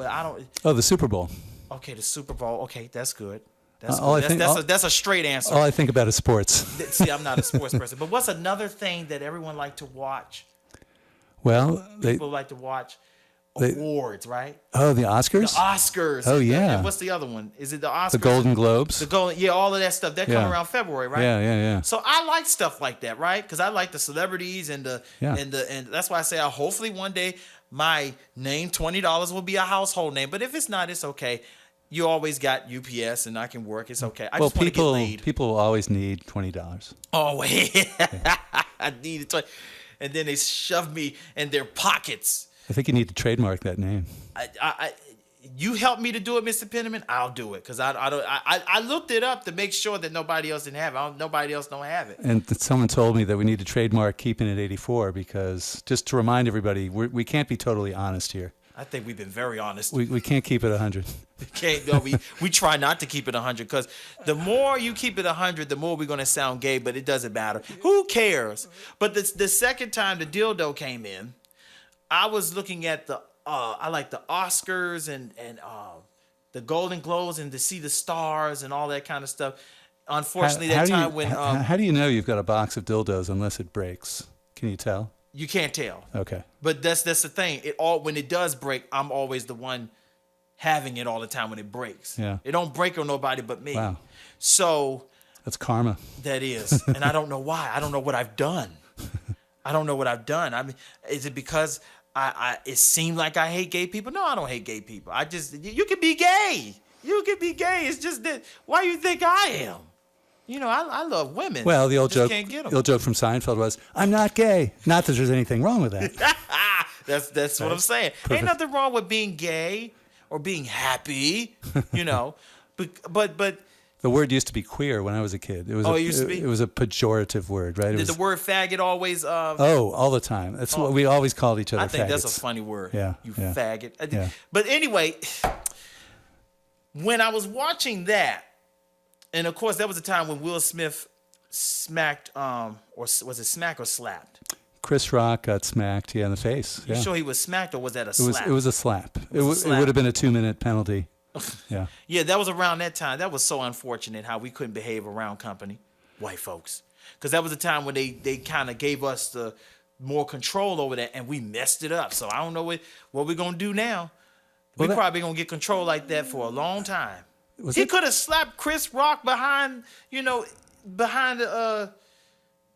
I don't. Oh, the Super Bowl. Okay, the Super Bowl. Okay, that's good. That's that's a straight answer. All I think about is sports. See, I'm not a sports person. But what's another thing that everyone like to watch? Well, people like to watch awards, right? Oh, the Oscars? The Oscars. Oh, yeah. And what's the other one? Is it the Oscars? The Golden Globes? All of that stuff. That come around February, right? Yeah. So I like stuff like that, right? Because I like the celebrities and that's why I say hopefully one day my name, $20, will be a household name. But if it's not, it's okay. You always got UPS and I can work. It's okay. I just want to get laid. People always need $20. Oh, wait. I need it. And then they shove me in their pockets. I think you need to trademark that name. You help me to do it, Mr. Penniman, I'll do it. Because I looked it up to make sure that nobody else didn't have it. Nobody else don't have it. And someone told me that we need to trademark Keeping It 84 because, just to remind everybody, we can't be totally honest here. I think we've been very honest. We can't keep it 100. We try not to keep it 100 because the more you keep it 100, the more we're going to sound gay, but it doesn't matter. Who cares? But the second time the dildo came in, I was looking at I like the Oscars and the Golden Globes and to see the stars and all that kind of stuff. Unfortunately, how do you know you've got a box of dildos unless it breaks? Can you tell? You can't tell. Okay. But that's the thing. When it does break, I'm always the one having it all the time when it breaks. Yeah. It don't break on nobody but me. Wow. So that's karma. That is. And I don't know why. I don't know what I've done. I mean, is it because it seemed like I hate gay people? No, I don't hate gay people. You can be gay. You can be gay. It's just that why you think I am? I love women. Well, the old joke from Seinfeld was, "I'm not gay." Not that there's anything wrong with that. That's right. What I'm saying. Perfect. Ain't nothing wrong with being gay or being happy, but the word used to be queer when I was a kid. It was it was a pejorative word, right? Did the word faggot always? All the time. That's what we always called each other. I think faggots. that's a funny word. Yeah, you faggot. Yeah. But anyway, when I was watching that. And of course, that was the time when Will Smith smacked, or was it smack or slapped? Chris Rock got smacked, in the face. You sure he was smacked, or was that a slap? It was a slap. It would have been a 2-minute penalty. Yeah. Yeah, that was around that time. That was so unfortunate how we couldn't behave around company, white folks, because that was the time when they kind of gave us the more control over that, and we messed it up. So I don't know what we're gonna do now. We're probably gonna get control like that for a long time. He could have slapped Chris Rock behind the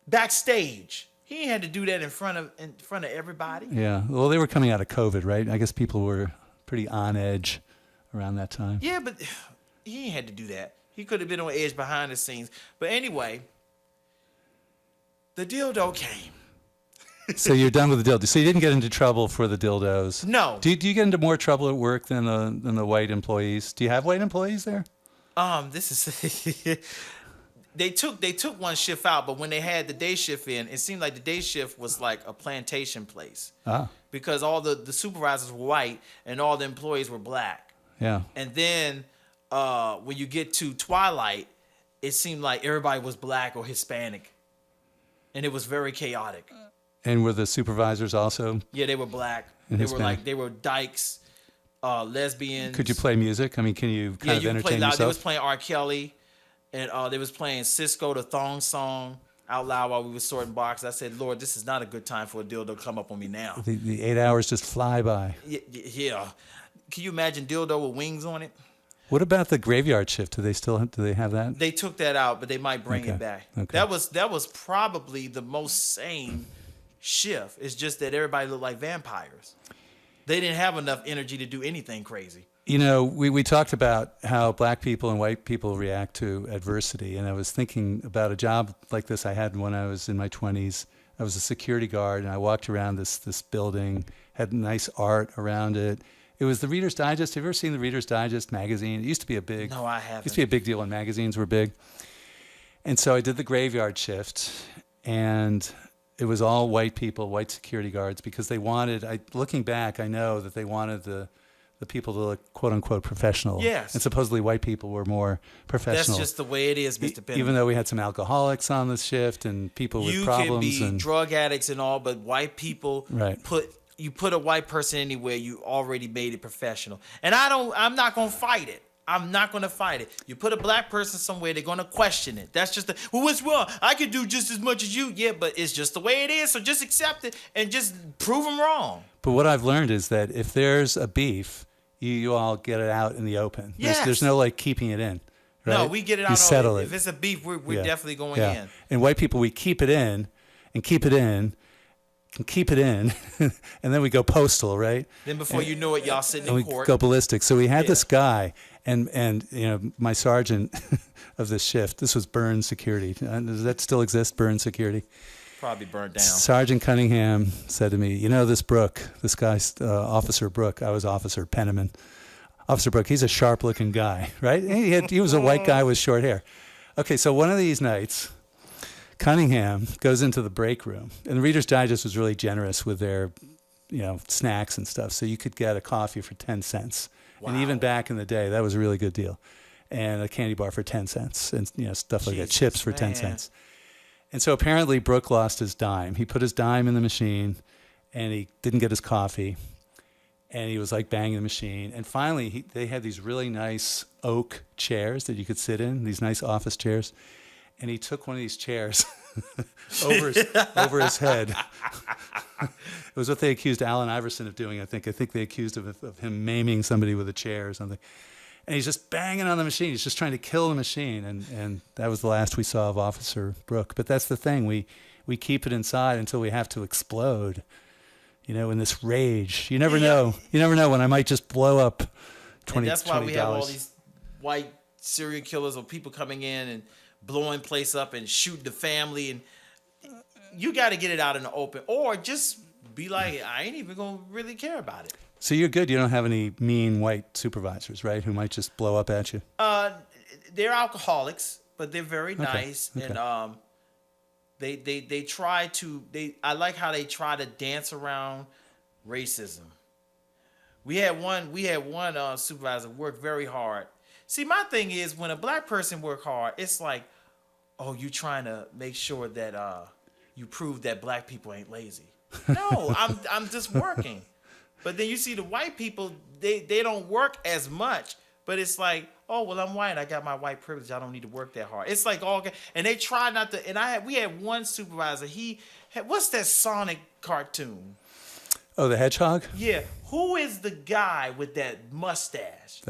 backstage. He ain't had to do that in front of everybody. Yeah. Well, they were coming out of COVID, right? I guess people were pretty on edge around that time. Yeah, but he ain't had to do that. He could have been on edge behind the scenes. But anyway, the dildo came. So you're done with the dildo. So you didn't get into trouble for the dildos. No. Do you get into more trouble at work than the white employees? Do you have white employees there? This is they took one shift out, but when they had the day shift in, it seemed like the day shift was like a plantation place. Ah. Because all the supervisors were white and all the employees were black. Yeah. And then when you get to Twilight, it seemed like everybody was black or Hispanic, and it was very chaotic. And were the supervisors also? Yeah, they were black. And They Hispanic. they were dykes, lesbians. Could you play music? I mean, can you kind of you could play entertain loud. They was yourself? playing R. Kelly, and they was playing Cisco the Thong Song out loud while we were sorting boxes. I said, Lord, this is not a good time for a dildo to come up on me now. The 8 hours just fly by. Yeah. Can you imagine dildo with wings on it? What about the graveyard shift? Do they have that? They took that out, but they might bring Okay. it back. Okay. That was probably the most sane shift. It's just that everybody looked like vampires. They didn't have enough energy to do anything crazy. You know, we talked about how black people and white people react to adversity, and I was thinking about a job like this I had when I was in my 20s. I was a security guard, and I walked around this building, had nice art around it. It was the Reader's Digest. Have you ever seen the Reader's Digest magazine? It used to be a big... No, I haven't. It used to be a big deal when magazines were big. And so I did the graveyard shift, and it was all white people, white security guards, because they wanted... looking back, I know that they wanted the people to look, quote-unquote, professional. Yes. And supposedly white people were more professional. That's just the way it is, Mr. Penny. Even though we had some alcoholics on the shift and people with you problems. can be drug addicts and all, but white people Right. put a white person anywhere, you already made it professional. And I'm not gonna fight it. I'm not gonna fight it. You put a black person somewhere, they're gonna question it. That's just what's wrong? I can do just as much as you. Yeah, but it's just the way it is. So just accept it and just prove them wrong. But what I've learned is that if there's a beef, you all get it out in the open. Yes. There's no like keeping it in. Right? No, we get it out. You settle If it. it's a beef, we're Yeah. definitely going Yeah. in. And white people, we keep it in and keep it in and keep it in, and then we go postal, right? Then before you know it, y'all sitting And in we court. go ballistic. So we had Yeah. this guy, and you know, my sergeant of this shift. This was Burn Security. Does that still exist? Burn Security. Probably burned down. Sergeant Cunningham said to me, "You know this Brooke, this guy's Officer Brooke. I was Officer Penniman. Officer Brooke. He's a sharp-looking guy, right? He was a white guy with short hair. Okay, so one of these nights, Cunningham goes into the break room, and the Reader's Digest was really generous with their, you know, snacks and stuff. So you could get a coffee for 10 cents, and even back in the day, that was a really good deal, and a candy bar for 10 cents, and you know, stuff like that, Jesus, chips for 10 man. cents. And so apparently Brooke lost his dime. He put his dime in the machine, and he didn't get his coffee, and he was like banging the machine. And finally, they had these really nice oak chairs that you could sit in, these nice office chairs. And he took one of these chairs over his head. It was what they accused Allen Iverson of doing, I think. I think they accused him of him maiming somebody with a chair or something. And he's just banging on the machine. He's just trying to kill the machine. And that was the last we saw of Officer Brooke. But that's the thing. We keep it inside until we have to explode, you know, in this rage. You never know. You never know when I might just blow up $20. And that's why we have all these white serial killers or people coming in and blowing place up and shooting the family. And you got to get it out in the open, or just be like, I ain't even gonna really care about it. So you're good. You don't have any mean white supervisors, right? Who might just blow up at you. They're alcoholics, but they're very nice. Okay. And they try to, I like how they try to dance around racism. We had one supervisor work very hard. See, my thing is, when a black person work hard, it's like, oh, you trying to make sure that you prove that black people ain't lazy. No, I'm just working. But then you see the white people, they don't work as much, but it's like, oh, well, I'm white. I got my white privilege. I don't need to work that hard. It's like all, and they try not to. And we had one supervisor. He had, what's that Sonic cartoon? Oh, the hedgehog? Yeah, who is the guy with that mustache?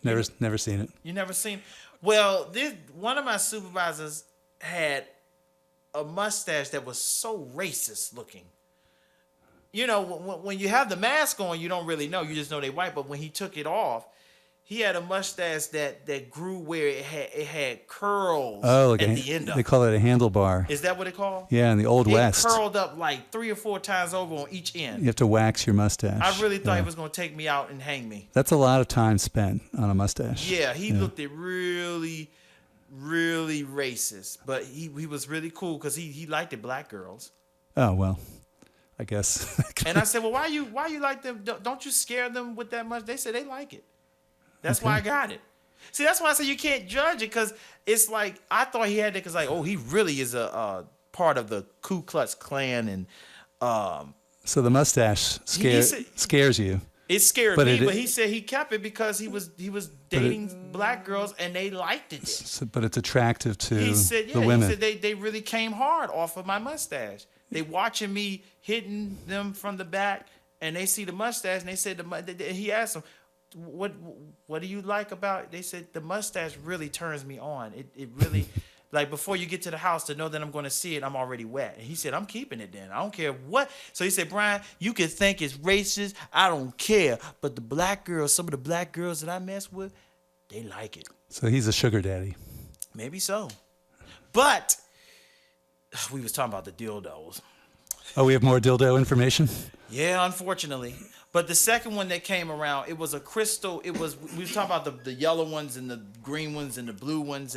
Never seen it. You never seen? Well, one of my supervisors had a mustache that was so racist looking. You know, when you have the mask on, you don't really know. You just know they white. But when he took it off, he had a mustache that grew where it had curls Like at the end of they it. call it a handlebar. Is that what it called? Yeah, in the Old West. It curled up like 3 or 4 times over on each end. You have to wax your mustache. I really thought he was going to take me out and hang me. That's a lot of time spent on a mustache. Yeah, he looked at really, really racist. But he was really cool because he liked the black girls. Oh, well, I guess. And I said, well, why you like them? Don't you scare them with that much? They said they like it. That's why I got it. See, that's why I say you can't judge it, because it's like I thought he had it because like, oh, he really is a part of the Ku Klux Klan, and So the mustache scares you. it scared me. But he said he kept it because he was dating black girls and they liked it. But it's attractive to He said, yeah, the women. he said they really came hard off of my mustache. They watching me hitting them from the back, and they see the mustache, and they said he asked them, what do you like about it? They said the mustache really turns me on. It really like before you get to the house to know that I'm going to see it, I'm already wet. And he said, I'm keeping it then. I don't care what. So he said, Brian, you can think it's racist. I don't care. But the black girls, some of the black girls that I mess with, they like it. So he's a sugar daddy. Maybe so. But we was talking about the dildos. Oh, we have more dildo information? Yeah, unfortunately. But the second one that came around, it was a crystal. We was talking about the yellow ones and the green ones and the blue ones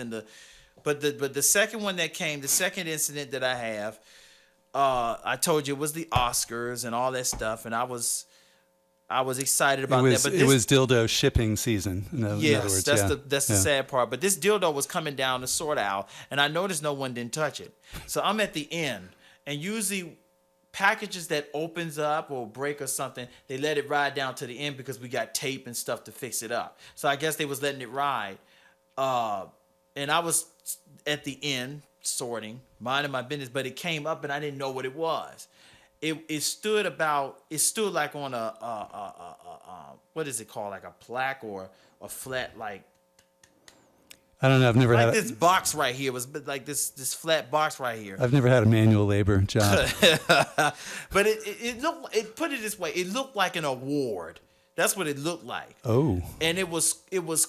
but the second one that came, the second incident that I have, I told you it was the Oscars and all that stuff, and I was excited about that. But it was dildo shipping season. In other words, that's the sad part. But this dildo was coming down the sort aisle, and I noticed no one didn't touch it. So I'm at the end, and usually packages that opens up or break or something, they let it ride down to the end because we got tape and stuff to fix it up. So I guess they was letting it ride. And I was at the end sorting, minding my business, but it came up and I didn't know what it was. It stood like on a what is it called? Like a plaque or a flat, like, I don't know. I've never had this box right here. It was like this flat box right here. I've never had a manual labor job. But it put it this way. It looked like an award. That's what it looked like. Oh. And it was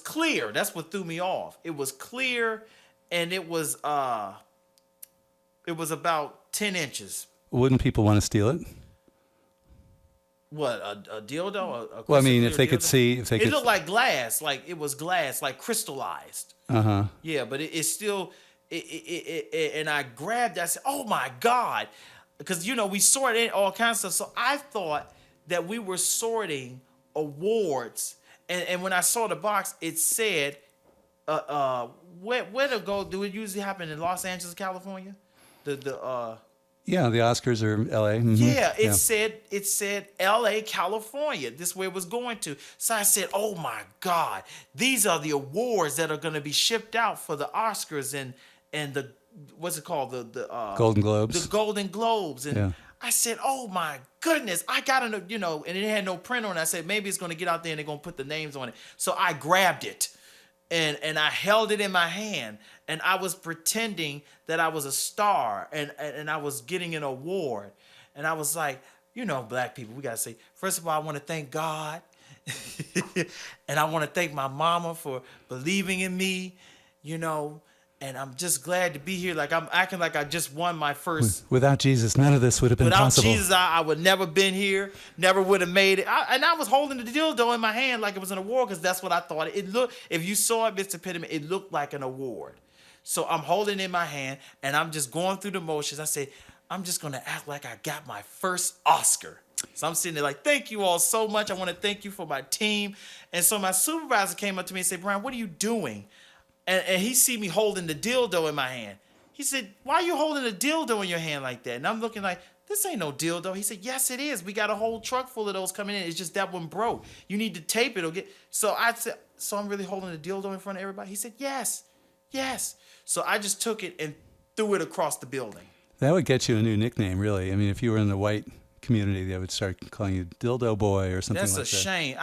clear. That's what threw me off. It was clear, and it was about 10 inches. Wouldn't people want to steal it? What, a dildo? Well, I mean, if they could see, it looked like glass, like it was glass, like crystallized. Yeah, but it still, and I grabbed it. I said, "Oh my God," because we sorted all kinds of stuff. So I thought that we were sorting awards, and when I saw the box, it said, where to go? Do it usually happen in Los Angeles, California? Yeah, the Oscars are L.A. Mm-hmm. Yeah, it said L.A., California. This is where it was going to. So I said, "Oh my God, these are the awards that are going to be shipped out for the Oscars and the what's it called the Golden Globes." The Golden Globes, and I said, "Oh my goodness, I gotta know." And it had no print on it. I said, maybe it's going to get out there and they're going to put the names on it. So I grabbed it. And I held it in my hand, and I was pretending that I was a star, and I was getting an award. And I was like, black people, we got to say, first of all, I want to thank God. And I want to thank my mama for believing in me, and I'm just glad to be here. Like, I'm acting like I just won my first. Without Jesus, none of this would have been possible. Without Jesus, I would never been here, never would have made it. And I was holding the dildo in my hand like it was an award, because that's what I thought. It looked, if you saw it, Mr. Pittman, it looked like an award. So I'm holding it in my hand, and I'm just going through the motions. I said, I'm just going to act like I got my first Oscar. So I'm sitting there like, thank you all so much. I want to thank you for my team. And so my supervisor came up to me and said, Brian, what are you doing? And he see me holding the dildo in my hand. He said, why are you holding a dildo in your hand like that? And I'm looking like, this ain't no dildo. He said, yes, it is. We got a whole truck full of those coming in. It's just that one broke. You need to tape it. So I said, so I'm really holding a dildo in front of everybody? He said, yes. So I just took it and threw it across the building. That would get you a new nickname, really. I mean, if you were in the white community, they would start calling you Dildo Boy or something like that. That's a shame.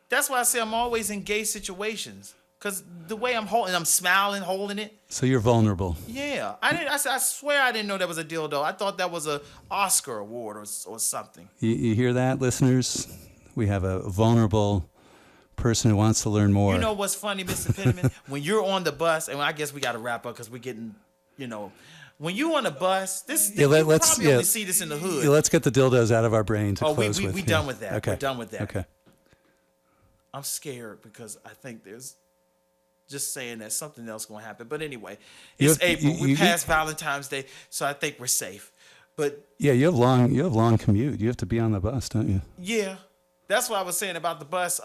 That's why I say I'm always in gay situations. Because the way I'm smiling, holding it. So you're vulnerable. Yeah. I swear I didn't know that was a dildo. I thought that was a Oscar award or something. You hear that, listeners? We have a vulnerable person who wants to learn more. You know what's funny, Mr. Pittman? When you're on the bus, and I guess we got to wrap up because we're getting, when you're on the bus, you probably only see this in the hood. Yeah, let's get the dildos out of our brain to close with. We're done with that. Okay. We're done with that. Okay. I'm scared because I think there's just saying that something else going to happen. But anyway, it's April. We passed Valentine's Day, so I think we're safe. But yeah, you have long commute. You have to be on the bus, don't you? Yeah. That's what I was saying about the bus.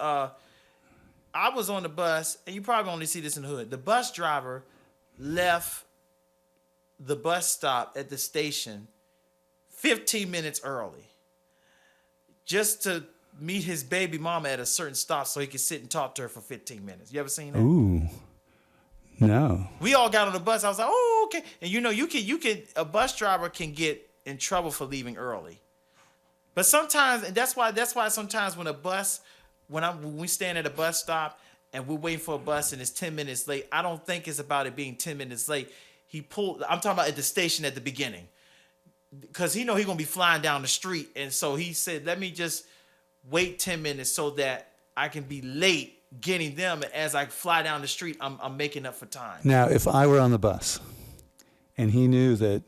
I was on the bus, and you probably only see this in the hood. The bus driver left the bus stop at the station 15 minutes early just to meet his baby mama at a certain stop so he could sit and talk to her for 15 minutes. You ever seen that? Ooh. No. We all got on the bus. I was like, oh, okay. And you can a bus driver can get in trouble for leaving early. But sometimes, and that's why sometimes when we stand at a bus stop and we're waiting for a bus and it's 10 minutes late, I don't think it's about it being 10 minutes late. I'm talking about at the station at the beginning. Because he know he's going to be flying down the street. And so he said, let me just wait 10 minutes so that I can be late getting them. And as I fly down the street, I'm making up for time. Now, if I were on the bus and he knew that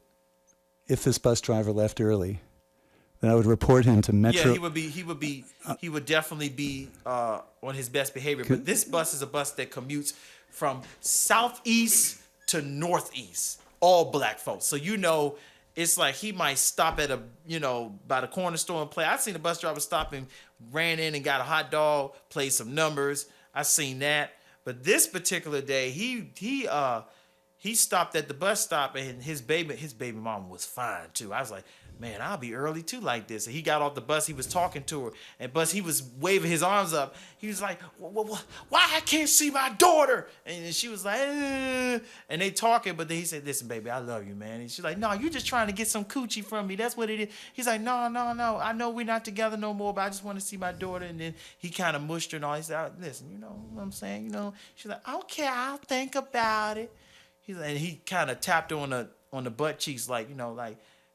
if this bus driver left early, then I would report him to Metro. Yeah, he would definitely be on his best behavior. But this bus is a bus that commutes from southeast to northeast, all black folks. So it's like he might stop at by the corner store and play. I seen the bus driver stop and ran in and got a hot dog, played some numbers. I seen that. But this particular day, he stopped at the bus stop and his baby mama was fine too. I was like, man, I'll be early too like this. And he got off the bus. He was talking to her, but he was waving his arms up. He was like, why I can't see my daughter? And she was like, and they talking, but then he said, listen, baby, I love you, man. And she's like, no, you just trying to get some coochie from me. That's what it is. He's like, no. I know we're not together no more, but I just want to see my daughter. And then he kind of mushed her and all. He said, listen, you know what I'm saying? She's like, I don't care. I'll think about it. And he kind of tapped her on the butt cheeks, like,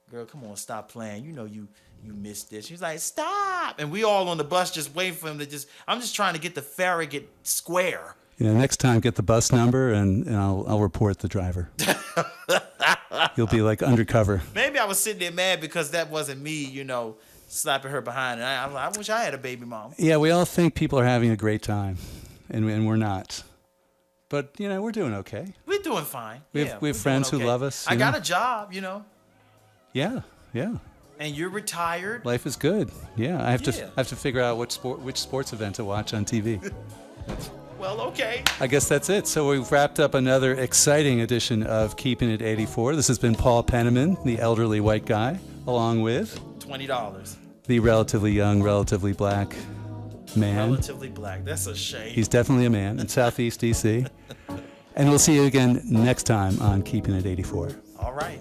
girl, come on, stop playing. You missed this. She's like, stop. And we all on the bus just waiting for him I'm just trying to get the Farragut square. Next time get the bus number and I'll report the driver. You'll be like undercover. Maybe I was sitting there mad because that wasn't me, slapping her behind. And I wish I had a baby mom. Yeah, we all think people are having a great time and we're not. But, we're doing okay. We're doing fine. We have friends who love us. I got a job, Yeah. And you're retired. Life is good. Yeah, I have to figure out which sports event to watch on TV. Well, okay. I guess that's it. So we've wrapped up another exciting edition of Keeping It 84. This has been Paul Penniman, the elderly white guy, along with $20. The relatively young, relatively black man. Relatively black. That's a shame. He's definitely a man in Southeast DC. And we'll see you again next time on Keeping It 84. All right.